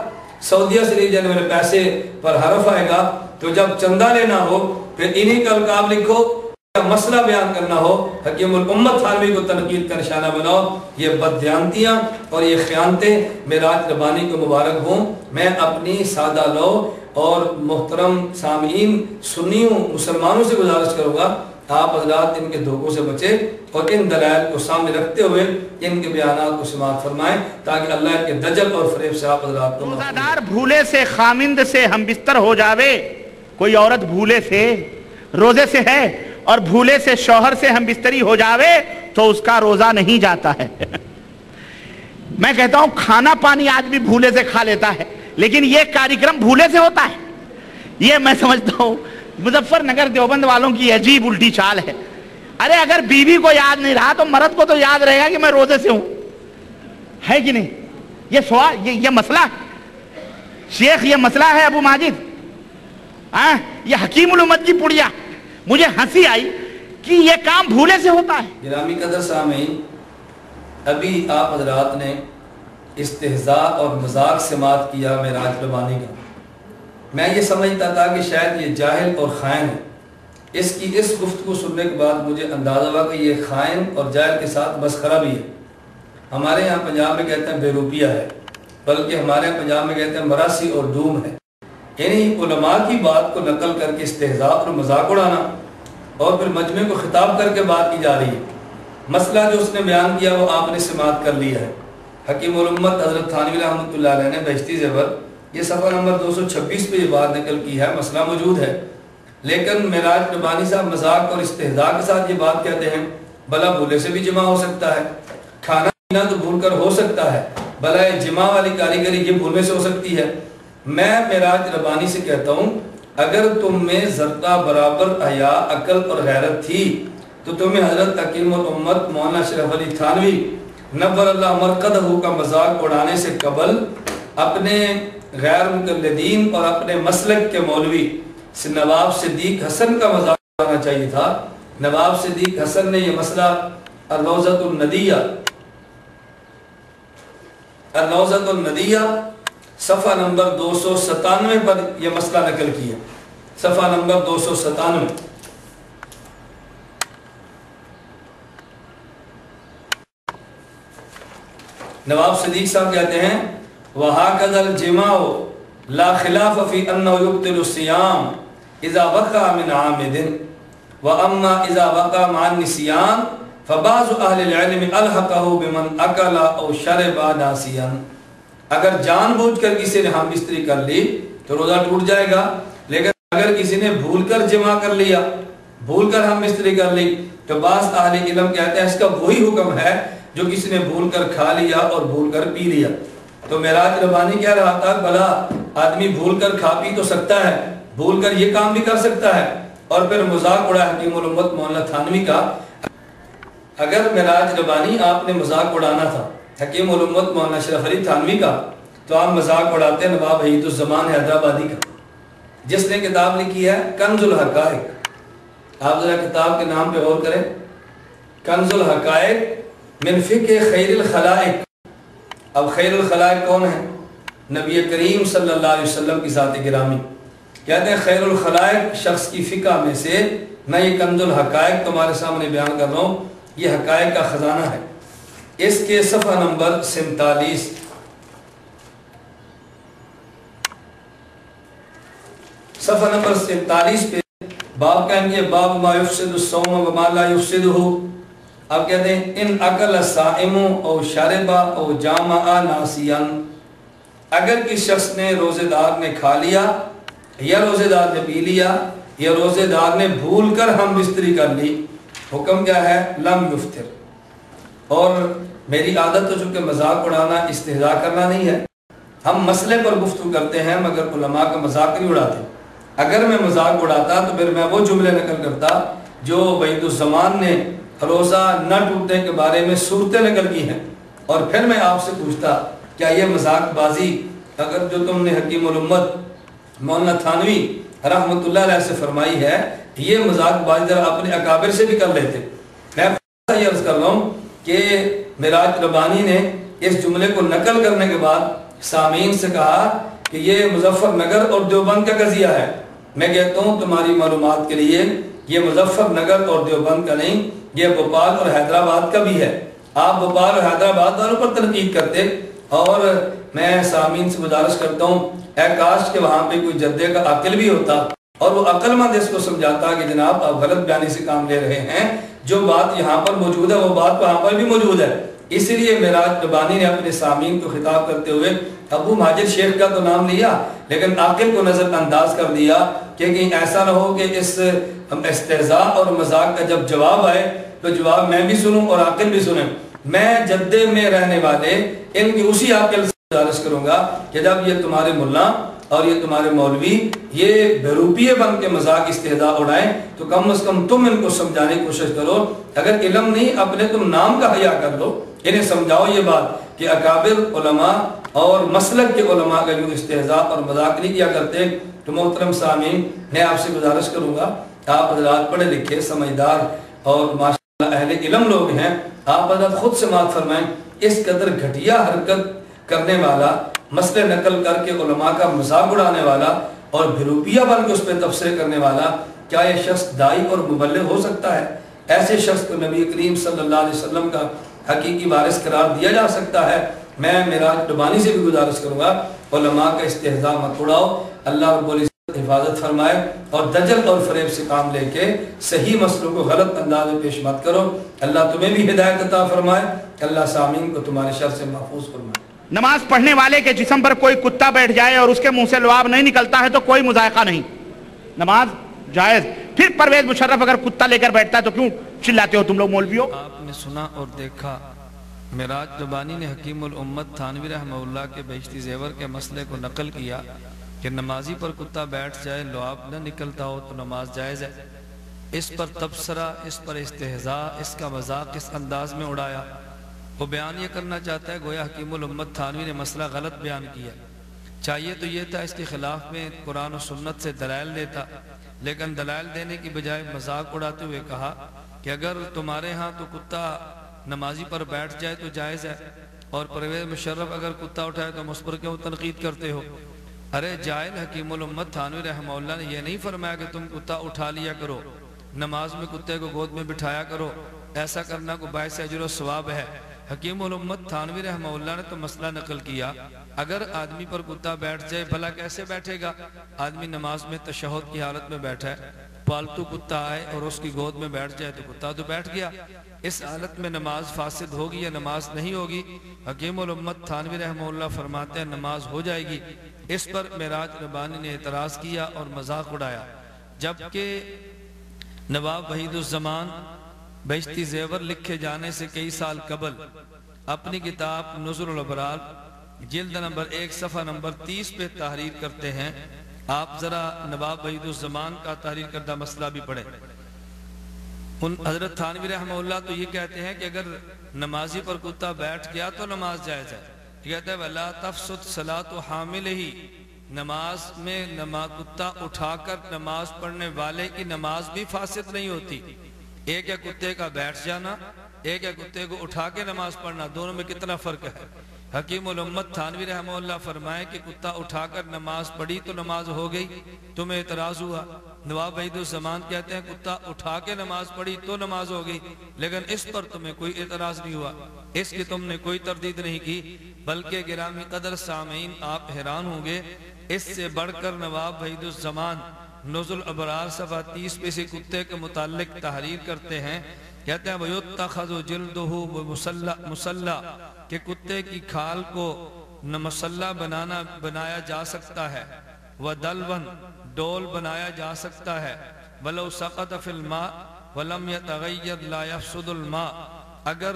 سعودیہ سے لیے جانے والے پیسے پر حرف آئے گا، تو جب چندہ لینا ہو پھر انہی کا القاب لکھو، مسئلہ بیان کرنا ہو حکیم الامت تھانوی کو تنقید کا نشانہ بناؤ۔ یہ بددیانتیاں اور یہ خیانتیں معراج ربانی کو مبارک ہوں۔ میں اپنی سادہ لو اور محترم سامعین سنیوں مسلمانوں سے گزارش کروں گا آپ حضرات ان کے دھوکوں سے بچے اور ان دلائل کو سامنے رکھتے ہوئے ان کے بیانات کو سماعت فرمائیں تاکہ اللہ کے دجل اور فریب سے آپ حضرات کو روزہ دار بھولے سے خامند سے ہم بستر ہو جاوے، کوئی عورت بھولے سے روزے سے ہے اور بھولے سے شوہر سے ہم بستری ہو جاوے تو اس کا روزہ نہیں جاتا ہے۔ میں کہتا ہوں کھانا پانی آدمی بھولے سے کھا لیتا ہے، لیکن یہ کاریکرم بھولے سے ہوتا ہے۔ یہ میں سمجھتا ہوں مظفر نگر دیوبند والوں کی عجیب الٹی چال ہے. ارے اگر بیوی کو یاد نہیں رہا تو مرد کو تو یاد رہے گا کہ میں روزے سے ہوں, ہے کہ نہیں؟ یہ سوال, یہ مسئلہ شیخ, یہ مسئلہ ہے ابو ماجد. یہ حکیم الامت کی پڑیا. مجھے ہنسی آئی کہ یہ کام بھولے سے ہوتا ہے. گرامی قدر سامعین, ابھی آپ حضرات نے استہزاء اور مذاق سے مات کیا معراج ربانی کا. میں یہ سمجھتا تھا کہ شاید یہ جاہل اور خائن ہے. اس کی اس گفتگو سننے کے بعد مجھے اندازہ ہوا کہ یہ خائن اور جاہل کے ساتھ مسخرہ بھی ہے. ہمارے یہاں پنجاب میں کہتے ہیں بے روپیہ ہے, بلکہ ہمارے یہاں پنجاب میں کہتے ہیں مراسی اور ڈوم ہے. یعنی علماء کی بات کو نقل کر کے استہزاء اور مذاق اڑانا اور پھر مجمع کو خطاب کر کے بات کی جا رہی ہے. مسئلہ جو اس نے بیان کیا وہ آپ نے سماعت کر لیا ہے. حکیم الامت حضرت تھانوی رحمۃ اللہ علیہ نے بہشتی زیور یہ صفحہ نمبر 226 پہ یہ بات نقل کی ہے. مسئلہ موجود ہے, لیکن معراج ربانی صاحب مذاق اور استہزاء کے ساتھ یہ بات کہتے ہیں. بلا بھولے سے بھی جمع ہو سکتا ہے, کھانا پینا تو بھول کر ہو سکتا ہے, بلا جمع والی کاریگری یہ بھولنے سے ہو سکتی ہے. میں معراج ربانی سے کہتا ہوں اگر تم میں ذرہ برابر حیا, عقل اور غیرت تھی تو تمہیں حضرت حکیم الامت مولانا اشرف علی تھانوی نور اللہ مرقدہ کا مذاق اڑانے سے قبل اپنے غیر مقلدین اور اپنے مسلک کے مولوی نواب صدیق حسن کا مذاق اڑانا چاہیے تھا. نواب صدیق حسن نے یہ مسئلہ الروضۃ الندیہ صفحہ نمبر 297 پر یہ مسئلہ نقل کیا. صفحہ نمبر 297. نواب صدیق صاحب کہتے ہیں وَهَكَذَا الْجِمَاعُ لَا خِلَافَ فِي أَنَّهُ يُبْطِلُ الصِّيَامَ إِذَا وَقَعَ مِنْ عَامِدٍ وَأَمَّا إِذَا وَقَعَ مَعَ النِّسْيَانِ فَبَعْضُ أَهْلِ الْعِلْمِ أَلْحَقَهُ بِمَنْ أَكَلَ أَوْ شَرِبَ نَاسِيًا. اگر جان بوجھ کر کسی نے ہم بستری کر لی تو روزہ ٹوٹ جائے گا, لیکن اگر کسی نے بھول کر جمع کر لیا, بھول کر ہم بستری کر لی, تو بعض اہل علم کہتے ہیں اس کا وہی حکم ہے جو کسی نے بھول کر کھا لیا اور بھول کر پی لیا. تو معراج ربانی کہہ رہا تھا بھلا آدمی بھول کر کھا پی تو سکتا ہے, بھول کر یہ کام بھی کر سکتا ہے. اور پھر مذاق اڑا حکیم الامت مولانا تھانوی کا. اگر معراج ربانی آپ نے مذاق اڑانا تھا حکیم الامت مولانا اشرف علی تھانوی کا, تو آپ مذاق اڑاتے نواب عید الزمان حیدرآبادی کا, جس نے کتاب لکھی ہے کنز الحقائق. آپ ذرا کتاب کے نام پہ غور کریں, کنز الحقائق من فقہ خیر الخلائق. اب خیر الخلائق کون ہے؟ نبی کریم صلی اللہ علیہ وسلم کی ذات گرامی. کہتے ہیں خیر الخلائق شخص کی فقہ میں سے. میں یہ کنز الحقائق تمہارے سامنے بیان کر رہا ہوں, یہ حقائق کا خزانہ ہے. اس کے صفحہ نمبر 47 صفحہ نمبر 47 پہ باب کہیں گے باب ما یفسد الصوم وما لا یفسدہ. اب کہتے ہیں ان اکل الصائم او شرب او جامع ناسیا. اگر کس شخص نے روزے دار نے کھا لیا یا روزے دار نے پی لیا یا روزے دار نے بھول کر ہم بستری کر لی, حکم کیا ہے؟ لم یفطر. اور میری عادت تو چونکہ مذاق اڑانا استہزاء کرنا نہیں ہے, ہم مسئلے پر گفتگو کرتے ہیں مگر علماء کا مذاق نہیں اڑاتے. اگر میں مذاق اڑاتا تو پھر میں وہ جملے نقل کرتا جو وحید الزمان نے روزہ نہ ٹوٹنے کے بارے میں صورتیں نقل کی ہیں, اور پھر میں آپ سے پوچھتا کیا یہ مذاق بازی اگر جو تم نے حکیم الامت مولانا تھانوی رحمۃ اللہ علیہ سے فرمائی ہے, یہ مذاق بازی ذرا اپنے اکابر سے بھی کر لیتے. میں یہ عرض کر رہا ہوں کہ معراج ربانی نے اس جملے کو نقل کرنے کے بعد سامعین سے کہا کہ یہ مظفر نگر اور دیوبند کا قضیہ ہے. میں کہتا ہوں تمہاری معلومات کے لیے یہ مظفر نگر اور دیوبند کا نہیں, یہ بھوپال اور حیدرآباد کا بھی ہے. آپ بھوپال اور حیدرآباد والوں پر تنقید کرتے, اور میں سامعین سے گزارش کرتا ہوں اے کاش کہ وہاں پہ کوئی جدے کا عقل بھی ہوتا اور وہ عقل مند اس کو سمجھاتا کہ جناب آپ غلط بیانی سے کام لے رہے ہیں, جو بات یہاں پر موجود ہے وہ بات وہاں پر بھی موجود ہے. اسی لیے معراج ربانی نے اپنے سامعین کو خطاب کرتے ہوئے ابو ماجد شیخ کا تو نام لیا لیکن عاقل کو نظر انداز کر دیا کہ کہیں ایسا نہ ہو کہ اس استہزاء اور مذاق کا جب جواب آئے تو جواب میں بھی سنوں اور عاقل بھی سنیں. میں جدے میں رہنے والے ان کی اسی عاقل سے گزارش کروں گا کہ جب یہ تمہارے ملا اور یہ تمہارے مولوی یہ بہروپیے بن کے مذاق استہزاء اڑائیں تو کم از کم تم ان کو سمجھانے کی کوشش کرو. اگر علم نہیں اپنے تم نام کا حیا کر لو, انہیں سمجھاؤ یہ بات کہ اکابر علماء اور مسلک کے علماء کا جو استہزاء اور مذاق نہیں کیا کرتے. تو محترم سامعین, میں آپ سے گزارش کروں گا, آپ حضرات پڑھے لکھے سمجھدار اور ماشاءاللہ اہل علم لوگ ہیں, آپ حضرات خود سماعت فرمائیں. اس قدر گھٹیا حرکت کرنے والا, مسئلے نقل کر کے علماء کا مذاق اڑانے والا اور بھروپیا بن کے اس پہ تبصرے کرنے والا, کیا یہ شخص داعی اور مبلغ ہو سکتا ہے؟ ایسے شخص کو نبی کریم صلی اللہ علیہ وسلم کا حقیقی وارث قرار دیا جا سکتا ہے؟ میں معراج ربانی سے بھی گزارش کروں گا, علماء کا استہزاء مت اڑاؤ. اللہ رب العزت حفاظت فرمائے اور دجل اور فریب سے کام لے کے صحیح مسئلوں کو غلط انداز میں پیش مت کرو. اللہ تمہیں بھی ہدایت عطا فرمائے, اللہ سامعین کو تمہارے شر سے محفوظ فرمائے. نماز پڑھنے والے کے جسم پر کوئی کتا بیٹھ جائے اور اس کے منہ سے لعاب نہیں نکلتا ہے تو کوئی مذائقہ نہیں, نماز جائز. پھر پرویز مشرف اگر کتا لے کر بیٹھتا ہے تو کیوں چلاتے ہو تم لوگ مولویوں؟ آپ نے سنا اور دیکھا, معراج ربانی نے حکیم الامت تھانوی رحمہ اللہ کے بہشتی زیور کے مسئلے کو نقل کیا کہ نمازی پر کتا بیٹھ جائے لعاب نہ نکلتا ہو تو نماز جائز ہے. اس پر تبصرہ, اس پر استہزاء, اس کا مذاق اس انداز میں اڑایا. وہ بیان یہ کرنا چاہتا ہے گویا حکیم الامت تھانوی نے مسئلہ غلط بیان کیا. چاہیے تو یہ تھا اس کے خلاف میں قرآن و سنت سے دلائل دیتا, لیکن دلائل دینے کی بجائے مذاق اڑاتے ہوئے کہا کہ اگر تمہارے ہاں تو کتا نمازی پر بیٹھ جائے تو جائز ہے, اور پرویز مشرف اگر کتا اٹھائے تو اس پر کیوں تنقید کرتے ہو؟ ارے جاہل, حکیم الامت تھانوی رحمہ اللہ نے یہ نہیں فرمایا کہ تم کتا اٹھا لیا کرو, نماز میں کتے کو گود میں بٹھایا کرو, ایسا کرنا کو باعث اجر و ثواب ہے. حکیم الامت تھانوی رحمہ اللہ نے تو مسئلہ نقل کیا, اگر آدمی پر کتا بیٹھ جائے بھلا کیسے بیٹھے گا؟ آدمی نماز میں تشہد کی حالت میں بیٹھا ہے, پالتو کتا آئے اور اس کی گود میں بیٹھ جائے تو کتا تو بیٹھ گیا, اس حالت میں نماز فاسد ہوگی یا نماز نہیں ہوگی؟ حکیم الامت تھانوی رحمہ اللہ فرماتے ہیں نماز ہو جائے گی. اس پر معراج ربانی نے اعتراض کیا اور مذاق اڑایا, جبکہ نواب وحید الزمان بہشتی زیور لکھے جانے سے کئی سال قبل اپنی کتاب نظر الابرار جلد نمبر 1 صفحہ نمبر 30 پہ تحریر کرتے ہیں. آپ ذرا نواب وحید الزمان کا تحریر کردہ مسئلہ بھی پڑھیں. حضرت تھانوی رحمہ اللہ تو یہ کہتے ہیں کہ اگر نمازی پر کتا بیٹھ گیا تو نماز جائز ہے. کہتے ہیں وَلَا تَفْسُدْ صَلَاةُ حَامِلِهِ, نماز میں کتا اٹھا کر نماز پڑھنے والے کی نماز بھی فاسد نہیں ہوتی. ایک ہے کتے کا بیٹھ جانا, ایک ہے کتے کو اٹھا کے نماز پڑھنا, دونوں میں کتنا فرق ہے. حکیم الامت تھانوی رحمہ اللہ فرمائے کہ کتا اٹھا کر نماز پڑھی تو نماز ہو گئی, تمہیں اعتراض ہوا. نواب وحید الزمان کہتے ہیں کتا اٹھا کے نماز پڑھی تو نماز ہو گئی, لیکن اس پر تمہیں کوئی اعتراض نہیں ہوا, اس کی تم نے کوئی تردید نہیں کی. بلکہ گرامی قدر سامعین آپ حیران ہوں گے, اس سے بڑھ کر نواب وحید الزمان نزل ابرار صفحہ 30 پہ سے کتے کے متعلق تحریر کرتے ہیں. کہتے ہیں وَيُتَّخَذُ جِلْدُهُ مُسَلَّى, کہ کتے کی کھال کو مسلح بنایا جا سکتا ہے, وَدَلْوًا, ڈول بنایا جا سکتا ہے, وَلَوْ سَقَطَ فِي الْمَاءِ وَلَمْ يَتَغَيَّرْ لَا يَفْسُدُ الْمَاءِ, اگر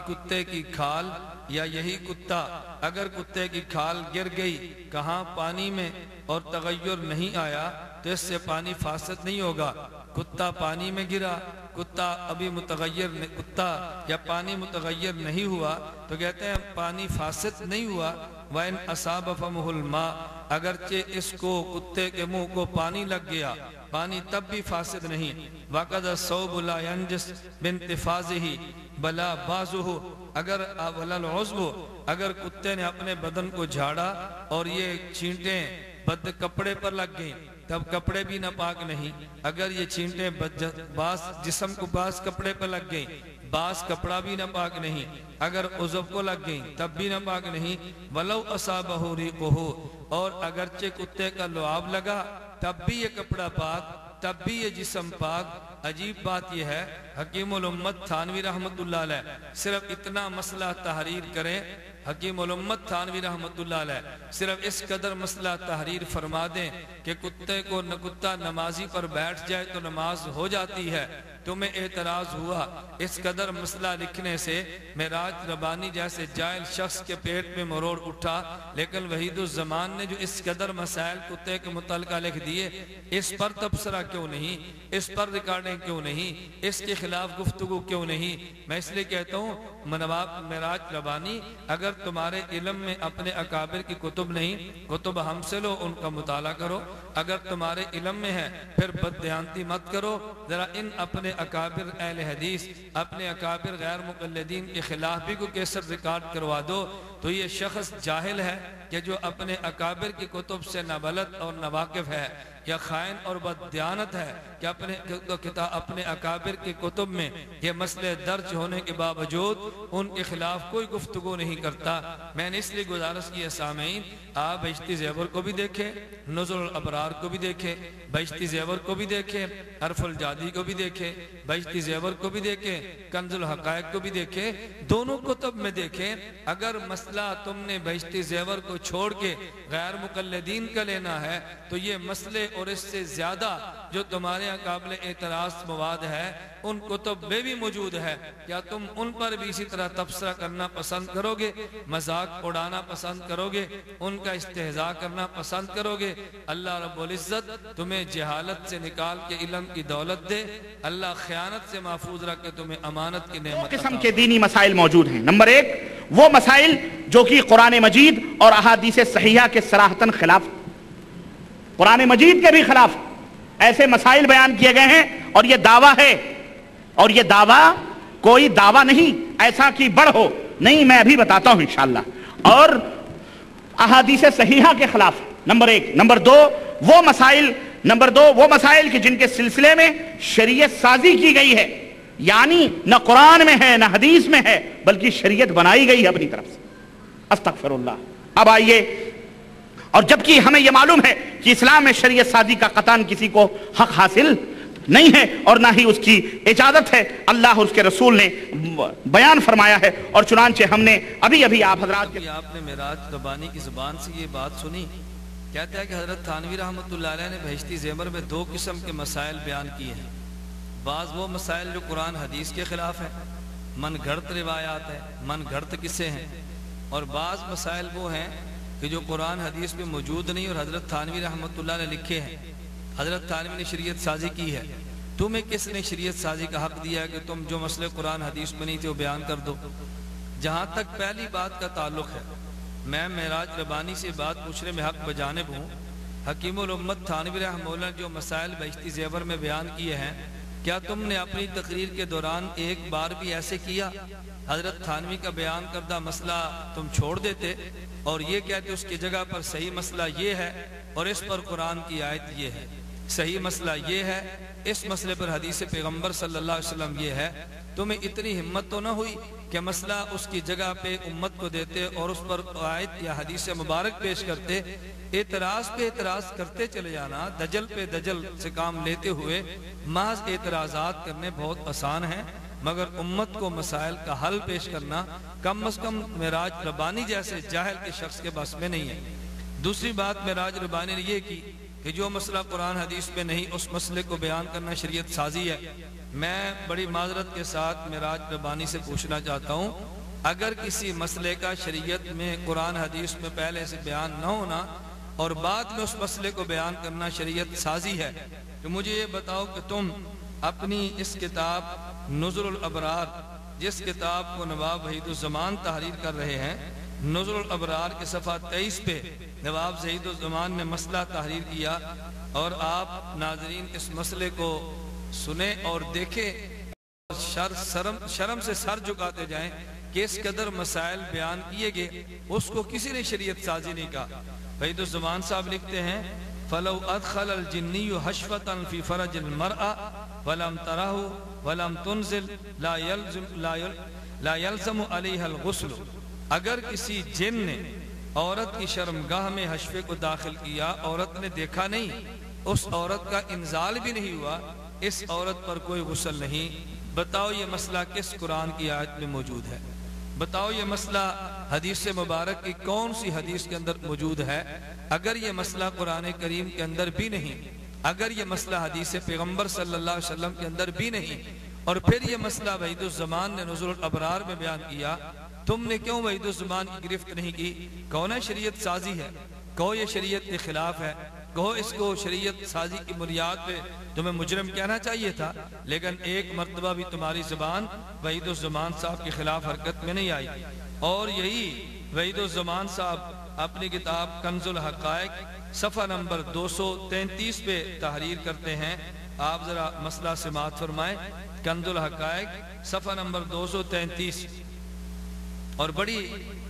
کتے کی کھال یا یہی کتا اگر کتے کی کھال گر گئی کہاں پانی میں اور تغیر نہیں آیا تو اس سے پانی فاسد نہیں ہوگا. کتا پانی میں گرا, کتا ابھی کتا یا پانی متغیر نہیں ہوا تو کہتے ہیں پانی فاسد نہیں ہوا. وَإِنْ أَصَابَ فَمُهُ الْمَاءِ, اگرچہ اس کو کتے کے منہ کو پانی لگ گیا, پانی تب بھی فاسد نہیں. وَقَدَ الثَّوْبُ لَا يَنْجِسُ بِانْتِفَاضِهِ بَلَا بَعْضُهُ, اگر وَلَا الْعُضْوُ, اگر کتے نے اپنے بدن کو جھاڑا اور یہ چھینٹیں کپڑے پر لگ گئیں تب کپڑے بھی ناپاک نہیں. اگر یہ چھینٹیں بعض جسم کو بعض کپڑے پر لگ گئیں, بعض کپڑا بھی ناپاک نہیں. اگر عضو کو لگ گئیں تب بھی ناپاک نہیں. وَلَوْ أَصَابَهُ رِيقُهُ, اور اگرچہ کتے کا لعاب لگا تب بھی یہ کپڑا پاک, تب بھی یہ جسم پاک. عجیب بات یہ ہے, حکیم الامت تھانوی رحمت اللہ علیہ صرف اتنا مسئلہ تحریر کریں, حکیم الامت تھانوی رحمۃ اللہ علیہ صرف اس قدر مسئلہ تحریر فرما دیں کہ کتے کو کتا نمازی پر بیٹھ جائے تو نماز ہو جاتی ہے، تمہیں اعتراض ہوا اس قدر مسئلہ لکھنے سے معراج ربانی جیسے جاہل شخص کے پیٹ میں مروڑ اٹھا، لیکن وحید الزمان نے جو اس قدر مسائل کتے کے متعلقہ لکھ دیے، اس پر تبصرہ کیوں نہیں، اس پر ریکارڈنگ کیوں نہیں، اس کے خلاف گفتگو کیوں نہیں؟ میں اس لیے کہتا ہوں نواب معراج ربانی، اگر تمہارے علم میں اپنے اکابر کی کتب نہیں، کتب ہم سے لو، ان کا مطالعہ کرو، اگر تمہارے علم میں ہے پھر بددیانتی مت کرو، ذرا ان اپنے اکابر اہل حدیث، اپنے اکابر غیر مقلدین کے خلاف بھی کو کیسٹ ریکارڈ کروا دو، تو یہ شخص جاہل ہے کہ جو اپنے اکابر کی کتب سے نابلد اور ناواقف ہے، یا خائن اور بددیانت ہے کہ اپنے اکابر کی کتب میں یہ مسئلے درج ہونے کے باوجود ان کے خلاف کوئی گفتگو نہیں کرتا۔ میں نے اس لیے گزارش کی ہے سامعین، آپ بہشتی زیور کو بھی دیکھیں، نزل الابرار کو بھی دیکھیں، بہشتی زیور کو بھی دیکھیں، عرف الجادی کو بھی دیکھیں، بہشتی زیور کو بھی دیکھیں، کنز الحقائق کو بھی دیکھیں، دونوں کتب میں دیکھیں۔ اگر مسئلہ تم نے بہشتی زیور کو چھوڑ کے غیر مقلدین کا لینا ہے تو یہ مسئلے اور اس سے زیادہ جو تمہارے یہاں قابل اعتراض مواد ہے ان کتب میں بھی موجود ہے، کیا تم ان پر بھی اسی طرح تبصرہ کرنا پسند کرو گے، مذاق اڑانا پسند کرو گے، ان کا استہزاء کرنا پسند کرو گے؟ اللہ رب العزت تمہیں جہالت سے نکال کے علم کی دولت دے، اللہ خیانت سے محفوظ رکھ کے تمہیں امانت کی نعمت دو قسم کے دینی مسائل موجود ہیں۔ نمبر ایک وہ مسائل جو کہ قرآن مجید اور احادیث صحیحہ کے صراحتاً خلاف، قرآن مجید کے بھی خلاف ایسے مسائل بیان کیے گئے ہیں، اور یہ دعویٰ ہے، اور یہ دعویٰ کوئی دعویٰ نہیں ایسا کہ بڑھ ہو، نہیں، میں ابھی بتاتا ہوں انشاءاللہ، اور احادیث صحیحہ کے خلاف نمبر ایک۔ نمبر دو وہ مسائل کہ جن کے سلسلے میں شریعت سازی کی گئی ہے، یعنی نہ قرآن میں ہے نہ حدیث میں ہے بلکہ شریعت بنائی گئی ہے اپنی طرف سے، استغفر اللہ۔ اب آئیے، اور جبکہ ہمیں یہ معلوم ہے کہ اسلام میں شریعت سازی کا قطعاً کسی کو حق حاصل نہیں ہے اور نہ ہی اس کی اجازت ہے، اللہ اور اس کے رسول نے بیان فرمایا ہے، اور چنانچہ ہم نے ابھی آپ حضرات کے آپ نے معراج ربانی کی زبان سے یہ بات سنی، کہتا ہے کہ حضرت تھانوی رحمۃ اللہ علیہ نے بہشتی زیور میں دو قسم کے مسائل بیان کیے ہیں، بعض وہ مسائل جو قرآن حدیث کے خلاف ہیں، من گھڑت روایات ہیں، من گھڑت قصے ہیں، اور بعض مسائل وہ ہیں کہ جو قرآن حدیث میں موجود نہیں اور حضرت تھانوی رحمۃ اللہ نے لکھے ہیں۔ حضرت تھانوی نے شریعت سازی کی ہے، تمہیں کس نے شریعت سازی کا حق دیا ہے کہ تم جو مسئلے قرآن حدیث میں نہیں تھے وہ بیان کر دو؟ جہاں تک پہلی بات کا تعلق ہے، میں معراج ربانی سے بات پوچھنے میں حق بجانب ہوں۔ حکیم الامت تھانوی رحمہ اللہ نے جو مسائل بہشتی زیور میں بیان کیے ہیں، کیا تم نے اپنی تقریر کے دوران ایک بار بھی ایسے کیا؟ حضرت تھانوی کا بیان کردہ مسئلہ تم چھوڑ دیتے اور یہ کہتے اس کی جگہ پر صحیح مسئلہ یہ ہے اور اس پر قرآن کی آیت یہ ہے، صحیح مسئلہ یہ ہے، اس مسئلے پر حدیث پیغمبر صلی اللہ علیہ وسلم یہ ہے؟ تمہیں اتنی ہمت تو نہ ہوئی کہ مسئلہ اس کی جگہ پہ امت کو دیتے اور اس پر آیت یا حدیث مبارک پیش کرتے؟ اعتراض پہ اعتراض کرتے چلے جانا، دجل پہ دجل سے کام لیتے ہوئے محض اعتراضات کرنے بہت آسان ہیں، مگر امت کو مسائل کا حل پیش کرنا کم از کم معراج ربانی جیسے جاہل کے شخص کے بس میں نہیں ہے۔ دوسری بات معراج ربانی نے یہ کی کہ جو مسئلہ قرآن حدیث میں نہیں اس مسئلے کو بیان کرنا شریعت سازی ہے۔ میں بڑی معذرت کے ساتھ معراج ربانی سے پوچھنا چاہتا ہوں، اگر کسی مسئلے کا شریعت میں قرآن حدیث میں پہلے سے بیان نہ ہونا اور بعد میں اس مسئلے کو بیان کرنا شریعت سازی ہے، تو مجھے یہ بتاؤ کہ تم اپنی اس کتاب نزل الابرار، جس کتاب کو نواب وحید الزمان تحریر کر رہے ہیں، نزل الابرار کے صفحہ 23 پہ نواب وحید الزمان نے مسئلہ تحریر کیا، اور آپ ناظرین اس مسئلے کو سنیں اور دیکھیں، شرم سے سر جھکاتے جائیں کہ اس قدر مسائل بیان کیے گئے، اس کو کسی نے شریعت سازی نہیں کہا۔ وحید الزمان صاحب لکھتے ہیں، فَلَوْ أَدْخَلَ الْجِنِّيُّ حَشْفَةً فِي فَرَجِ الْمَرْأَةِ وَلَمْ تَرَهُ وَلَمْ تُنزِلْ لَا يَلْزَمُ عَلَيْهَا الْغُسْلُ، اگر کسی جن نے عورت کی شرمگاہ میں حشفے کو داخل کیا، عورت نے دیکھا نہیں، اس عورت کا انزال بھی نہیں ہوا، اس عورت پر کوئی غسل نہیں۔ بتاؤ یہ مسئلہ کس قرآن کی آیت میں موجود ہے؟ بتاؤ یہ مسئلہ حدیث مبارک کی کون سی حدیث کے اندر موجود ہے؟ اگر یہ مسئلہ قرآن کریم کے اندر بھی نہیں، اگر یہ مسئلہ حدیث پیغمبر صلی اللہ علیہ وسلم کے اندر بھی نہیں، اور پھر یہ مسئلہ وحید الزمان نے نزول الابرار میں بیان کیا، تم نے کیوں وحید الزمان کی گرفت نہیں کی؟ کون ہے شریعت سازی ہے؟ کہو یہ شریعت کے خلاف ہے، کہو اس کو شریعت سازی کی بنیاد پہ تمہیں مجرم کہنا چاہیے تھا، لیکن ایک مرتبہ بھی تمہاری زبان وحید الزمان صاحب کے خلاف حرکت میں نہیں آئی۔ اور یہی وحید الزمان صاحب اپنی کتاب کنز الحقائق صفحہ نمبر 233 پہ تحریر کرتے ہیں، آپ ذرا مسئلہ سماعت فرمائیں۔ کنز الحقائق صفحہ نمبر 233، اور بڑی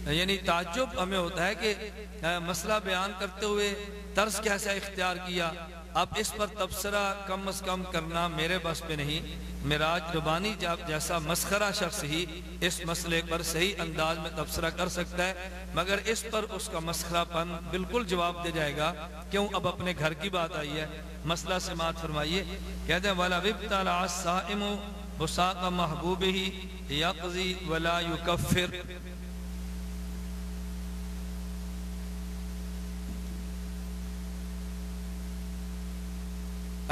یعنی تعجب ہمیں ہوتا ہے کہ مسئلہ بیان کرتے ہوئے طرز کیسا اختیار کیا۔ اب اس پر تبصرہ کم از کم کرنا میرے بس پہ نہیں، معراج ربانی جیسا مسخرہ شخص ہی اس مسئلے پر صحیح انداز میں تبصرہ کر سکتا ہے، مگر اس پر اس کا مسخرہ پن بالکل جواب دے جائے گا۔ کیوں؟ اب اپنے گھر کی بات آئی ہے۔ مسئلہ سماعت فرمائیے، کہتے ہیں وَلَا وِبْتَلَعَ الصَّائِمُ بُسَاقَ مَحْبُوبِهِ يَقْضِي وَلَا يُكَفِّرُ۔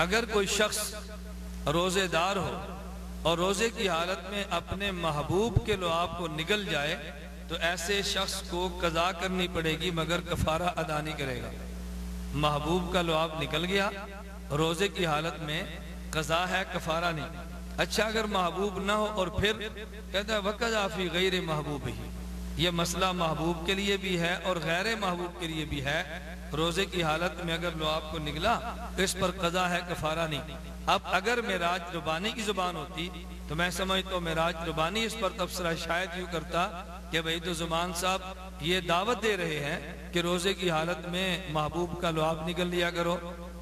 اگر کوئی شخص روزے دار ہو اور روزے کی حالت میں اپنے محبوب کے لعاب کو نگل جائے تو ایسے شخص کو قضا کرنی پڑے گی مگر کفارہ ادا نہیں کرے گا۔ محبوب کا لعاب نکل گیا، روزے کی حالت میں قضا ہے، کفارہ نہیں۔ اچھا اگر محبوب نہ ہو اور پھر کہتا ہے وَقَضَا فِي غَيْرِ مَحْبُوبِهِ، یہ مسئلہ محبوب کے لیے بھی ہے اور غیر محبوب کے لیے بھی ہے۔ روزے کی حالت میں اگر لعاب کو نگلا تو اس پر قضا ہے، کفارہ نہیں۔ اب اگر معراج ربانی کی زبان ہوتی تو میں سمجھتا ہوں معراج ربانی اس پر تبصرہ شاید یوں کرتا کہ وحید الزمان صاحب یہ دعوت دے رہے ہیں کہ روزے کی حالت میں محبوب کا لعاب نگل لیا کرو،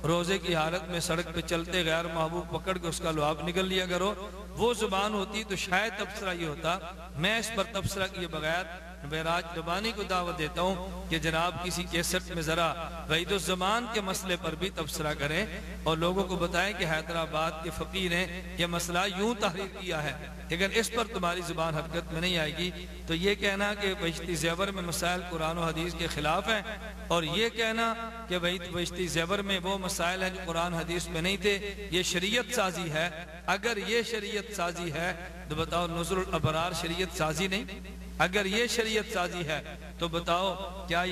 روزے کی حالت میں سڑک پہ چلتے غیر محبوب پکڑ کے اس کا لعاب نگل لیا کرو۔ وہ زبان ہوتی تو شاید تبصرہ یہ ہوتا۔ میں اس پر تبصرہ کیے بغیر معراج ربانی کو دعوت دیتا ہوں کہ جناب کسی کیسٹ میں ذرا وحید الزمان کے مسئلے پر بھی تبصرہ کریں اور لوگوں کو بتائیں کہ حیدرآباد کے فقیر نے یہ مسئلہ یوں تحریر کیا ہے، لیکن اس پر تمہاری زبان حرکت میں نہیں آئے گی۔ تو یہ کہنا کہ بہشتی زیور میں مسائل قرآن و حدیث کے خلاف ہیں، اور یہ کہنا کہ بہشتی زیور میں وہ مسائل ہیں جو قرآن حدیث میں نہیں تھے، یہ شریعت سازی ہے۔ اگر یہ شریعت سازی ہے تو بتاؤ نزول الابرار شریعت سازی نہیں؟ اگر یہ شریعت سازی ہے تو بتاؤ کیا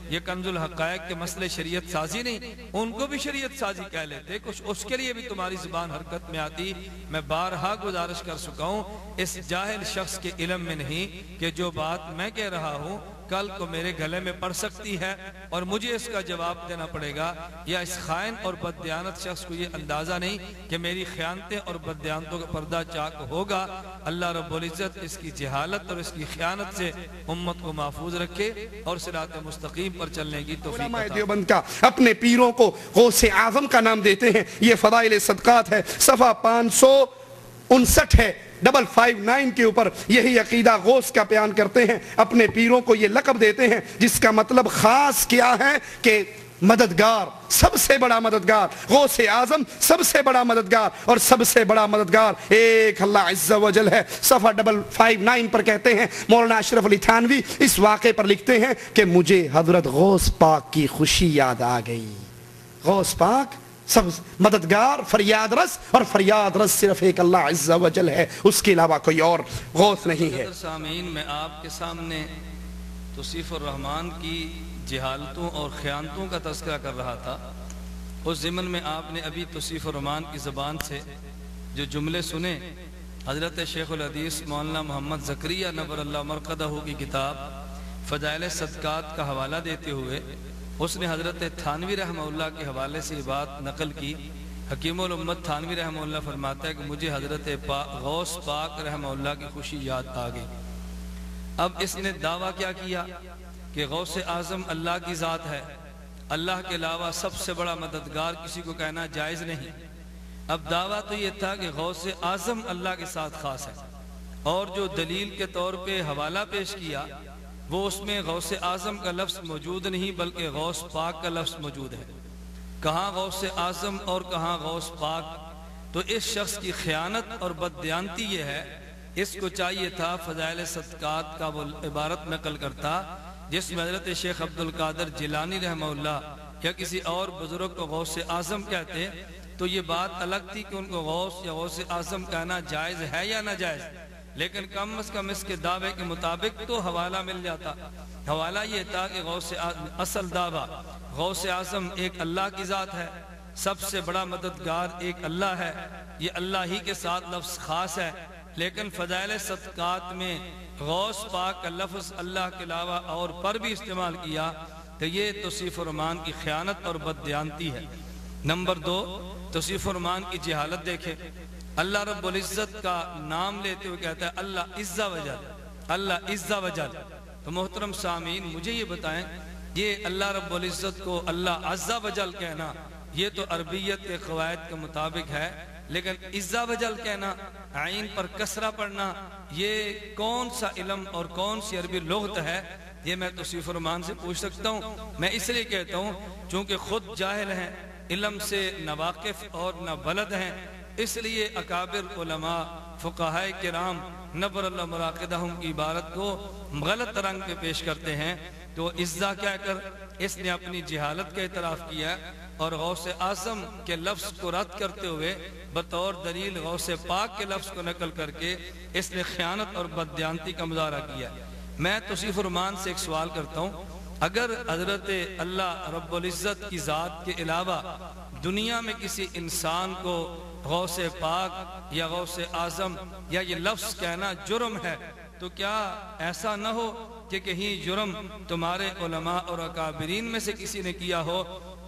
یہ کنز الحقائق کے مسئلے شریعت سازی نہیں؟ ان کو بھی شریعت سازی کہہ لیتے، کچھ اس کے لیے بھی تمہاری زبان حرکت میں آتی۔ میں بارہا گزارش کر چکا ہوں، اس جاہل شخص کے علم میں نہیں کہ جو بات میں کہہ رہا ہوں کل کو میرے گلے میں پڑ سکتی ہے اور مجھے اس کا جواب دینا پڑے گا، یا اس خائن اور بددیانت شخص کو یہ اندازہ نہیں کہ میری خیانتیں اور بددیانتوں کا پردہ چاک ہوگا۔ اللہ رب العزت اس کی جہالت اور اس کی خیانت سے امت کو محفوظ رکھے اور صراط مستقیم پر چلنے کی توفیق عطا فرمائے۔ دیوبند کا اپنے پیروں کو غوث اعظم کا نام دیتے ہیں، یہ فضائل صدقات ہے، صفحہ 559 ہے، 559 کے اوپر یہی عقیدہ غوث کا بیان کرتے ہیں۔ اپنے پیروں کو یہ لقب دیتے ہیں جس کا مطلب خاص کیا ہے کہ مددگار، سب سے بڑا مددگار، غوث اعظم سب سے بڑا مددگار، اور سب سے بڑا مددگار ایک اللہ عز و جل ہے۔ صفحہ 559 پر کہتے ہیں، مولانا اشرف علی تھانوی اس واقعے پر لکھتے ہیں کہ مجھے حضرت غوث پاک کی خوشی یاد آ گئی۔ غوث پاک سب مددگار، فریاد رس، اور فریاد رس صرف ایک اللہ عز و جل ہے، اس کے علاوہ کوئی اور غوث نہیں ہے۔ سامعین، میں آپ کے سامنے توصیف الرحمن کی جہالتوں اور خیانتوں کا تذکرہ کر رہا تھا۔ اس ضمن میں آپ نے ابھی توصیف الرحمن کی زبان سے جو جملے سنے، حضرت شیخ الحدیث مولانا محمد زکریا نور اللہ مرقدہ کی کتاب فضائل صدقات کا حوالہ دیتے ہوئے اس نے حضرت تھانوی رحمہ اللہ کے حوالے سے یہ بات نقل کی۔ حکیم الامت تھانوی رحمہ اللہ فرماتا ہے کہ مجھے حضرت غوث پاک رحمہ اللہ کی خوشی یاد آ گئی۔ اب اس نے دعویٰ کیا کیا کہ غوث اعظم اللہ کی ذات ہے، اللہ کے علاوہ سب سے بڑا مددگار کسی کو کہنا جائز نہیں۔ اب دعویٰ تو یہ تھا کہ غوث اعظم اللہ کے ساتھ خاص ہے، اور جو دلیل کے طور پہ حوالہ پیش کیا وہ اس میں غوث اعظم کا لفظ موجود نہیں بلکہ غوث پاک کا لفظ موجود ہے۔ کہاں غوث اعظم اور کہاں غوث پاک؟ تو اس شخص کی خیانت اور بددیانتی یہ ہے اس کو چاہیے تھا فضائل صدقات کا وہ عبارت نقل کرتا جس میں حضرت شیخ عبد القادر جیلانی رحمہ اللہ یا کسی اور بزرگ کو غوث اعظم کہتے تو یہ بات الگ تھی کہ ان کو غوث یا غوث اعظم کہنا جائز ہے یا ناجائز، لیکن کم از کم اس کے دعوے کے مطابق تو حوالہ مل جاتا۔ حوالہ یہ تھا کہ اصل دعویٰ غوث اعظم ایک اللہ کی ذات ہے، سب سے بڑا مددگار ایک اللہ ہے، یہ اللہ ہی کے ساتھ لفظ خاص ہے، لیکن فضائل صدقات میں غوث پاک کا لفظ اللہ کے علاوہ اور پر بھی استعمال کیا تو یہ توصیف الرحمان کی خیانت اور بددیانتی ہے۔ نمبر 2، توصیف الرحمان کی جہالت دیکھیں۔ اللہ رب العزت کا نام لیتے ہوئے کہتا ہے اللہ عز و جل، اللہ عز و جل۔ تو محترم سامعین مجھے یہ بتائیں، یہ اللہ رب العزت کو اللہ عز و جل کہنا یہ تو عربیت کے قواعد کے مطابق ہے، لیکن عز و جل کہنا، عین پر کسرہ پڑھنا، یہ کون سا علم اور کون سی عربی لغت ہے؟ یہ میں توصیف الرحمان سے پوچھ سکتا ہوں۔ میں اس لیے کہتا ہوں چونکہ خود جاہل ہیں، علم سے نہ واقف اور نہ بلد ہیں، اس لیے اکابر علماء فقہائے کرام نبر اللہ مراقدہم کی عبارت کو غلط رنگ پہ پیش کرتے ہیں۔ تو عزہ کہہ کر اس نے اپنی جہالت کا اعتراف کیا اور غوث اعظم کے لفظ کو رد کرتے ہوئے بطور دلیل غوث پاک کے لفظ کو نقل کر کے اس نے خیانت اور بددیانتی کا مظاہرہ کیا۔ میں توصیف الرحمان سے ایک سوال کرتا ہوں، اگر حضرت اللہ رب العزت کی ذات کے علاوہ دنیا میں کسی انسان کو غوث پاک یا غوث اعظم یا یہ لفظ کہنا جرم ہے تو کیا ایسا نہ ہو کہ کہیں جرم تمہارے علماء اور اکابرین میں سے کسی نے کیا ہو؟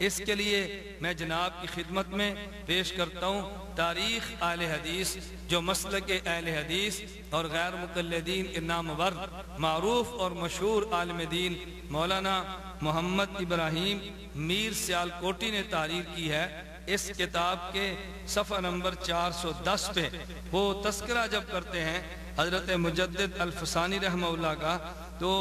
اس کے لیے میں جناب کی خدمت میں پیش کرتا ہوں تاریخ اہل حدیث، جو مسلک اہل حدیث اور غیر مقلدین کے نامور معروف اور مشہور عالم دین مولانا محمد ابراہیم میر سیال کوٹی نے تحریر کی ہے۔ اس کتاب کے صفحہ نمبر 410 پہ وہ تذکرہ جب کرتے ہیں حضرت مجدد الفسانی رحمہ اللہ کا، تو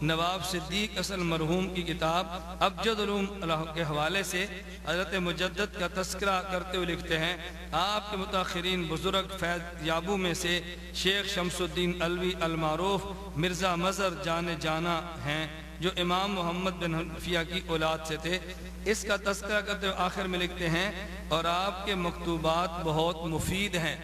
نواب صدیق اصل مرحوم کی کتاب ابجد علوم کے حوالے سے حضرت مجدد کا تذکرہ کرتے ہوئے لکھتے ہیں، آپ کے متاخرین بزرگ فیض یابو میں سے شیخ شمس الدین علوی المعروف مرزا مظہر جان جانا ہیں جو امام محمد بن حنفیہ کی اولاد سے تھے۔ اس کا تذکرہ کرتے ہوئے آخر میں لکھتے ہیں اور آپ کے مکتوبات بہت مفید ہیں۔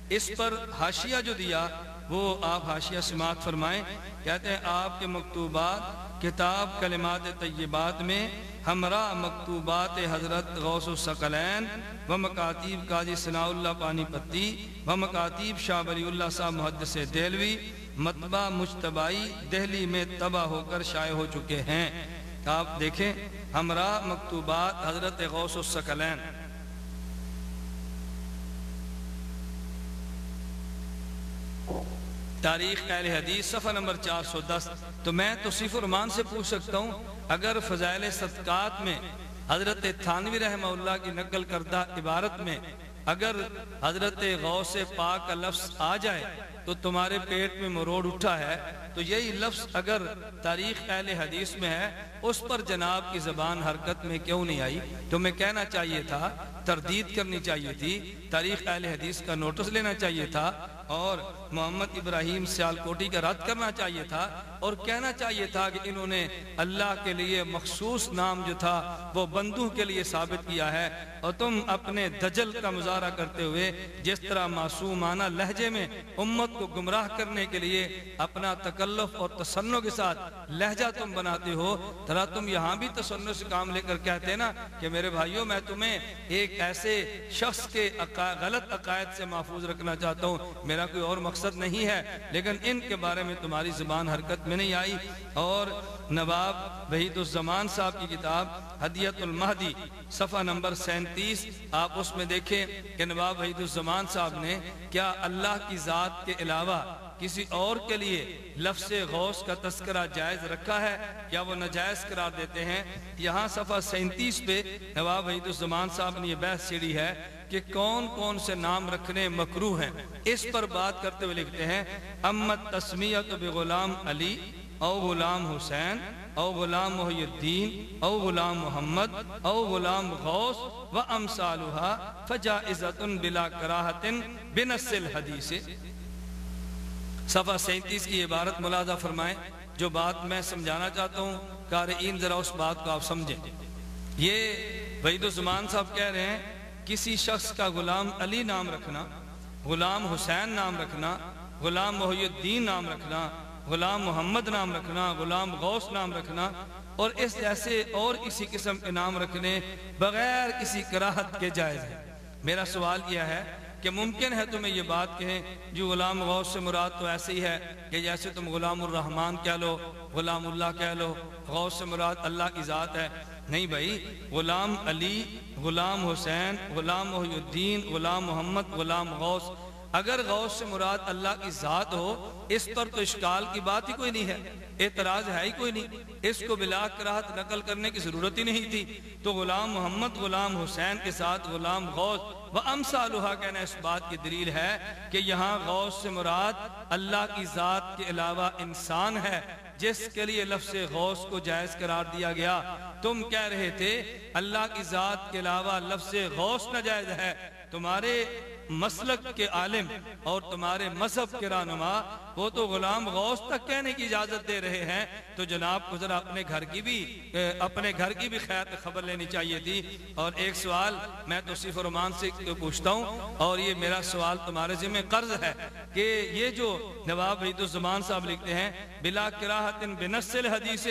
اس پر حاشیہ جو دیا وہ آپ حاشیہ سماعت فرمائیں۔ کہتے ہیں آپ کے مکتوبات کتاب کلمات طیبات میں ہمراہ مکتوبات حضرت غوث الثقلین و مکاتیب قاضی ثناء اللہ پانی پتی و مکاتیب شاہ ولی اللہ صاحب محدث دہلوی مطبع مجتبائی دہلی میں طبع ہو کر شائع ہو چکے ہیں۔ آپ دیکھیں ہمراہ مکتوبات حضرت غوث الثقلین، تاریخ اہل حدیث صفحہ نمبر 410۔ تو میں توصیف الرحمان سے پوچھ سکتا ہوں اگر فضائل صدقات میں حضرت تھانوی رحمہ اللہ کی نقل کردہ عبارت میں اگر حضرت غوث پاک کا لفظ آ جائے تو تمہارے پیٹ میں مروڑ اٹھا ہے، تو یہی لفظ اگر تاریخ اہل حدیث میں ہے اس پر جناب کی زبان حرکت میں کیوں نہیں آئی؟ تو میں کہنا چاہیے تھا، تردید کرنی چاہیے تھی، تاریخ اہل حدیث کا نوٹس لینا چاہیے تھا اور محمد ابراہیم سیال کوٹی کا رد کرنا چاہیے تھا اور کہنا چاہیے تھا کہ انہوں نے اللہ کے لیے مخصوص نام جو تھا وہ بندوں کے لیے ثابت کیا ہے، اور تم اپنے دجل کا مظاہرہ کرتے ہوئے جس طرح معصومانہ لہجے میں امت کو گمراہ کرنے کے لیے اپنا تکلف اور تسنع کے ساتھ لہجہ تم بناتے ہو، طرح تم یہاں بھی تسنع سے کام لے کر کہتے نا کہ میرے بھائیوں میں تمہیں ایک ایسے شخص کے غلط عقائد سے محفوظ رکھنا چاہتا ہوں، میرا کوئی اور مقصد نہیں ہے، لیکن ان کے بارے میں تمہاری زبان حرکت میں نہیں آئی۔ اور نواب وحید الزمان صاحب کی کتاب ہدیت المہدی صفحہ نمبر 37 آپ اس میں دیکھیں کہ نواب وحید الزمان صاحب نے کیا اللہ کی ذات کے علاوہ کسی اور کے لیے لفظ غوث کا تذکرہ جائز رکھا ہے یا وہ ناجائز قرار دیتے ہیں؟ یہاں صفحہ 37 پہ نواب وحید الزمان صاحب نے یہ بحث چھیڑی ہے کہ کون کون سے نام رکھنے مکروہ ہیں۔ اس پر بات کرتے ہوئے لکھتے ہیں امت تسمیت بغلام علی او غلام حسین او غلام محی الدین او غلام محمد او غلام غوث و امثالها فجائزۃ بلا کراہۃ بنص الحدیث۔ صفحہ 37 کی عبارت ملاحظہ فرمائیں، جو بات میں سمجھانا چاہتا ہوں قارئین ذرا اس بات کو آپ سمجھیں۔ یہ وحید الزمان صاحب کہہ رہے ہیں کسی شخص کا غلام علی نام رکھنا، غلام حسین نام رکھنا، غلام محی الدین نام رکھنا، غلام محمد نام رکھنا، غلام غوث نام رکھنا اور اس جیسے اور اسی قسم کے نام رکھنے بغیر کسی کراہت کے جائز ہے۔ میرا سوال یہ ہے کہ ممکن ہے تمہیں یہ بات کہیں جو غلام غوث سے مراد تو ایسے ہی ہے کہ جیسے تم غلام الرحمن کہہ لو، غلام اللہ کہہ لو، غوث سے مراد اللہ کی ذات ہے۔ نہیں بھائی، غلام علی، غلام حسین، غلام محی الدین، غلام محمد، غلام غوث، اگر غوث سے مراد اللہ کی ذات ہو اس پر تو اشکال کی بات ہی کوئی نہیں ہے، اعتراض ہے ہی کوئی نہیں، اس کو بلا کراہت نقل کرنے کی ضرورت ہی نہیں تھی۔ تو غلام محمد، غلام حسین کے ساتھ غلام غوث وَأَمْثَالُهَا کہنا اس بات کی دلیل ہے کہ یہاں غوث سے مراد اللہ کی ذات کے علاوہ انسان ہے، جس کے لیے لفظ غوث کو جائز قرار دیا گیا۔ تم کہہ رہے تھے اللہ کی ذات کے علاوہ لفظ غوث ناجائز ہے۔ تمہارے مسلک کے عالم اور تمہارے مذہب کے رہنما وہ تو غلام غوث تک کہنے کی اجازت دے رہے ہیں، تو جناب کو ذرا اپنے گھر کی بھی خیر خبر لینی چاہیے تھی۔ اور ایک سوال میں توصیف الرحمان سے پوچھتا ہوں، اور یہ میرا سوال تمہارے ذمہ قرض ہے کہ یہ جو نواب وحید الزمان صاحب لکھتے ہیں بلا کراہت بنص الحدیث،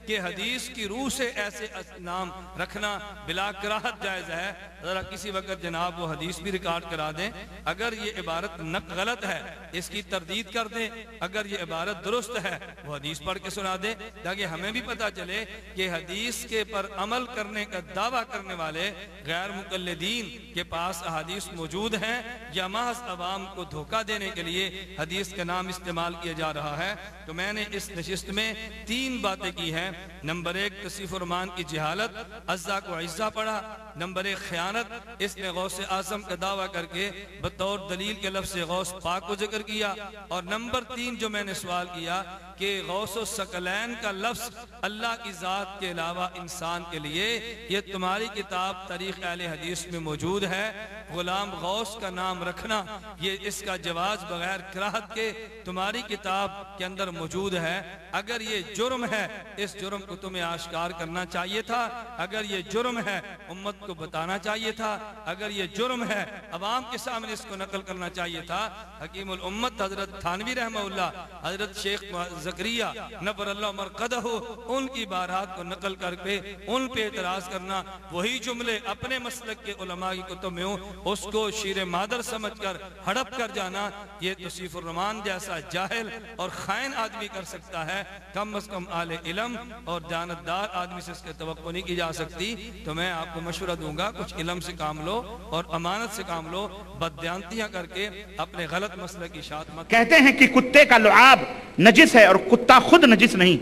کہ حدیث کی روح سے ایسے نام رکھنا بلا کراہت جائز ہے، ذرا کسی وقت جناب وہ حدیث بھی ریکارڈ کرا دیں۔ اگر یہ عبارت غلط ہے اس کی تردید کر دیں، اگر یہ عبارت درست ہے وہ حدیث پڑھ کے سنا دیں، تاکہ ہمیں بھی پتا چلے کہ حدیث کے پر عمل کرنے کا دعویٰ کرنے والے غیر مقلدین کے پاس احادیث موجود ہیں یا محض عوام کو دھوکہ دینے کے لیے حدیث کا نام استعمال کیا جا رہا ہے۔ تو میں نے اس نشست میں 3 باتیں کی ہیں۔ نمبر 1 توصیف الرحمان کی جہالت، عزا کو عزا پڑھا۔ نمبر 1 خیانت، اس نے غوث اعظم کا دعویٰ کر کے بطور دلیل کے لفظ غوث پاک کو ذکر کیا۔ اور نمبر 3 جو میں نے سوال کیا کہ غوث الثقلین کا لفظ اللہ کی ذات کے علاوہ انسان کے لیے، یہ تمہاری کتاب تاریخ اہل حدیث میں موجود ہے۔ غلام غوث کا نام رکھنا یہ اس کا جواز بغیر کراہت کے تمہاری کتاب کے اندر موجود ہے۔ اگر یہ جرم ہے اس جرم کو تمہیں آشکار کرنا چاہیے تھا، اگر یہ جرم ہے امت کو بتانا چاہیے تھا، اگر یہ جرم ہے عوام کے سامنے اس کو نقل کرنا چاہیے تھا۔ حکیم الامت حضرت تھانوی رحمہ اللہ، حضرت شیخ زکریا نبر اللہ مرقدہ، ان کی بارات کو نقل کر کے ان پہ اعتراض کرنا، وہی جملے اپنے مسلک کے علماء کی کتب میں ہوں اس کو شیر مادر سمجھ کر ہڑپ کر جانا، یہ توصیف الرحمان جیسا جاہل اور خائن آدمی کر سکتا ہے، کم از کم اہل علم اور دیانتدار آدمی سے اس کے توقع نہیں کی جا سکتی۔ تو میں آپ کو مشورہ دوں گا کچھ علم سے کام لو اور امانت سے کام لو، بددیانتیاں کر کے اپنے غلط مسئلہ کی اشاعت مت۔ کہتے ہیں کہ کتے کا لعاب نجس ہے اور کتا خود نجس نہیں،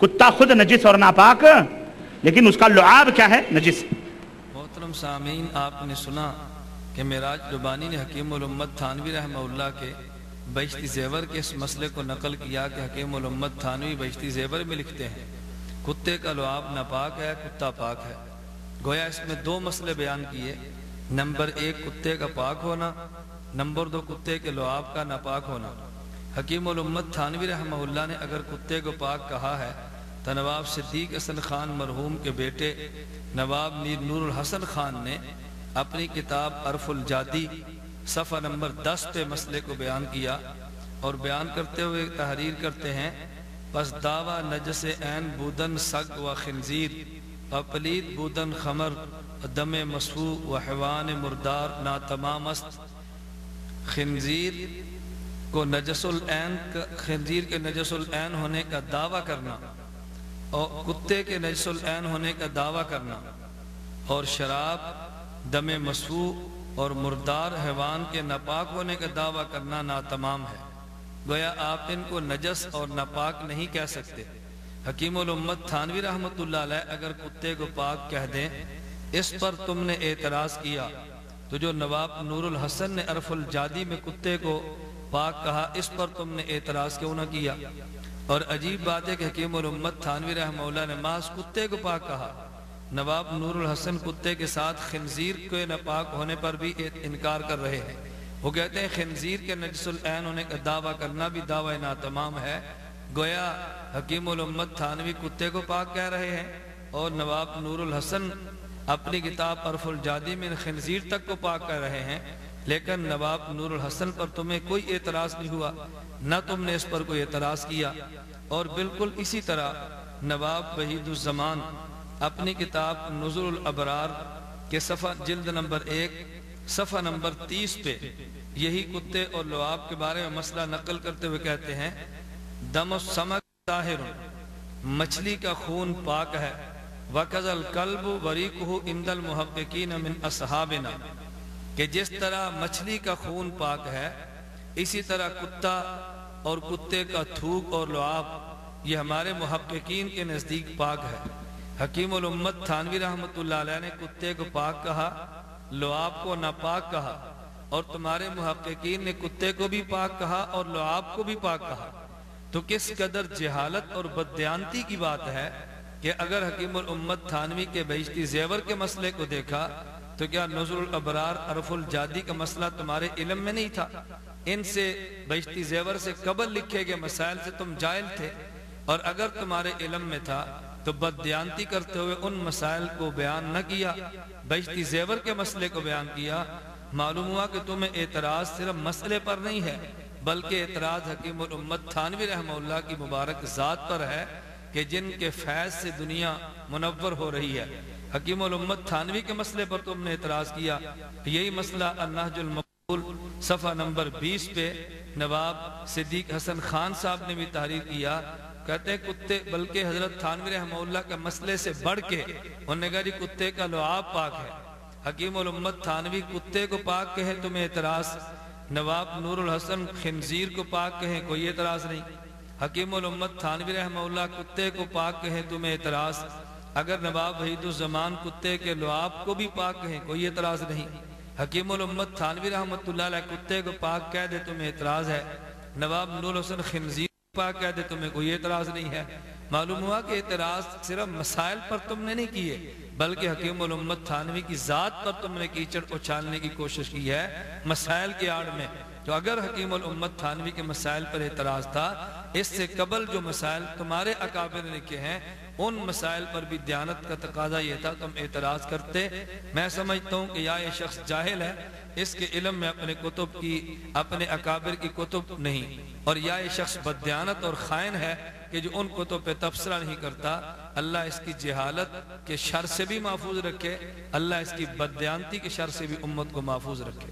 کتا خود نجس اور ناپاک، لیکن اس کا لعاب کیا ہے؟ نجس۔ محترم سامعین، آپ نے سنا کہ معراج ربانی نے حکیم الامت تھانوی رحمہ اللہ کے بہشتی زیور کے اس مسئلے کو نقل کیا کہ حکیم الامت تھانوی بہشتی زیور میں لکھتے ہیں کتے کا لعاب ناپاک ہے، کتا پاک ہے۔ گویا اس میں 2 مسئلے بیان کیے، نمبر 1 کتے کا پاک ہونا، نمبر 2 کتے کے لعاب کا ناپاک ہونا۔ حکیم الامت تھانوی رحمہ اللہ نے اگر کتے کو پاک کہا ہے تو نواب صدیق حسن خان مرحوم کے بیٹے نواب میر نور الحسن خان نے اپنی کتاب عرف الجادی صفحہ نمبر 10 پہ مسئلے کو بیان کیا، اور بیان کرتے ہوئے تحریر کرتے ہیں پس دعویٰ نجس عین بودن سگ و خنزیر و پلید بودن خمر دم مسفوح و حیوان مردار ناتمام است۔ خنزیر کو نجس العین، خنزیر کے نجس العین ہونے کا دعویٰ کرنا اور کتے کے نجس العین ہونے کا دعویٰ کرنا اور شراب، دم مسفوح اور مردار حیوان کے ناپاک ہونے کا دعویٰ کرنا ناتمام ہے۔ گویا آپ ان کو نجس اور ناپاک نہیں کہہ سکتے۔ حکیم الامت تھانوی رحمت اللہ علیہ اگر کتے کو پاک کہہ دیں، اس پر تم نے اعتراض کیا، تو جو نواب نور الحسن نے عرف الجادی میں کتے کو پاک کہا اس پر تم نے اعتراض کیوں نہ کیا؟ اور عجیب بات ہے کہ حکیم الامت تھانوی رحمہ اللہ نے محض کتے کو پاک کہا، نواب نور الحسن کتے کے ساتھ خنزیر کے ناپاک ہونے پر بھی انکار کر رہے ہیں۔ وہ کہتے ہیں خنزیر کے نجس العین ہونے کا دعویٰ کرنا بھی دعویٰ ناتمام ہے۔ گویا حکیم الامت تھانوی کتے کو پاک کہہ رہے ہیں، اور نواب نور الحسن اپنی کتاب عرف الجادی میں خنزیر تک کو پاک کہہ رہے ہیں، لیکن نواب نور الحسن پر تمہیں کوئی اعتراض نہیں ہوا، نہ تم نے اس پر کوئی اعتراض کیا۔ اور بالکل اسی طرح نواب وحید الزمان اپنی کتاب نزول الابرار کے صفحہ جلد نمبر 1 صفحہ نمبر 30 پہ یہی کتے اور لعاب کے بارے میں مسئلہ نقل کرتے ہوئے کہتے ہیں دم السمک طاہر، مچھلی کا خون پاک ہے، وَكَذَا الْقَلْبُ وَرِيقُهُ عِنْدَ الْمُحَقِّقِينَ مِنْ أَصْحَابِنَا، کہ جس طرح مچھلی کا خون پاک ہے اسی طرح کتا اور کتے کا تھوک اور لعاب یہ ہمارے محققین کے نزدیک پاک ہے۔ حکیم الامت تھانوی رحمۃ اللہ علیہ نے کتے کو پاک کہا، لعاب کو ناپاک کہا، اور تمہارے محققین نے کتے کو بھی پاک کہا اور لعاب کو بھی پاک کہا۔ تو کس قدر جہالت اور بددیانتی کی بات ہے کہ اگر حکیم الامت تھانوی کے بہشتی زیور کے مسئلے کو دیکھا تو کیا نزول الابرار عرف الجادی کا مسئلہ تمہارے علم میں نہیں تھا؟ ان سے بہشتی زیور سے قبل لکھے گئے مسائل سے تم جاہل تھے، اور اگر تمہارے علم میں تھا تو بددیانتی کرتے ہوئے ان مسائل کو بیان نہ کیا، بہشتی زیور کے مسئلے کو بیان کیا۔ معلوم ہوا کہ تمہیں اعتراض صرف مسئلے پر نہیں ہے بلکہ اعتراض حکیم الامت تھانوی رحمہ اللہ کی مبارک ذات پر ہے کہ جن کے فیض سے دنیا منور ہو رہی ہے۔ حکیم الامت تھانوی کے مسئلے پر تم نے اعتراض کیا۔ یہی مسئلہ النہج المقبول صفحہ نمبر 20 پہ نواب صدیق حسن خان صاحب نے بھی تحریر کیا، کہتے ہیں کتے بلکہ حضرت تھانوی رحمہ اللہ کے مسئلے سے بڑھ کے انہوں نے کہا کتے کا لعاب پاک ہے۔ حکیم الامت تھانوی کتے کو پاک کہے تمہیں اعتراض، نواب نور الحسن خنزیر کو پاک کہیں کوئی اعتراض نہیں۔ حکیم الامت تھانوی رحمہ اللہ کتے کو پاک کہیں تمہیں اعتراض، اگر نواب وحید الزمان کتے کے لعاب کو بھی پاک کہیں کوئی اعتراض نہیں۔ حکیم الامت تھانوی رحمۃ اللہ علیہ کتے کو پاک کہہ دے تمہیں اعتراض ہے، نواب نور الحسن خنزیر کو پاک کہہ دے تمہیں کوئی اعتراض نہیں ہے۔ معلوم ہوا کہ اعتراض صرف مسائل پر تم نے نہیں کیے بلکہ حکیم الامت تھانوی کی ذات پر تم نے کیچڑ اچھالنے کی کوشش کی ہے مسائل کے آڑ میں۔ تو اگر حکیم الامت تھانوی کے مسائل پر اعتراض تھا، اس سے قبل جو مسائل تمہارے اکابر نے لکھے ہیں ان مسائل پر بھی دیانت کا تقاضا یہ تھا تم اعتراض کرتے۔ میں سمجھتا ہوں کہ یا یہ شخص جاہل ہے، اس کے علم میں اپنے کتب کی اپنے اکابر کی کتب نہیں، اور یا یہ شخص بددیانت اور خائن ہے کہ جو ان کتب پہ تبصرہ نہیں کرتا۔ اللہ اس کی جہالت کے شر سے بھی محفوظ رکھے، اللہ اس کی بددیانتی کے شر سے بھی امت کو محفوظ رکھے۔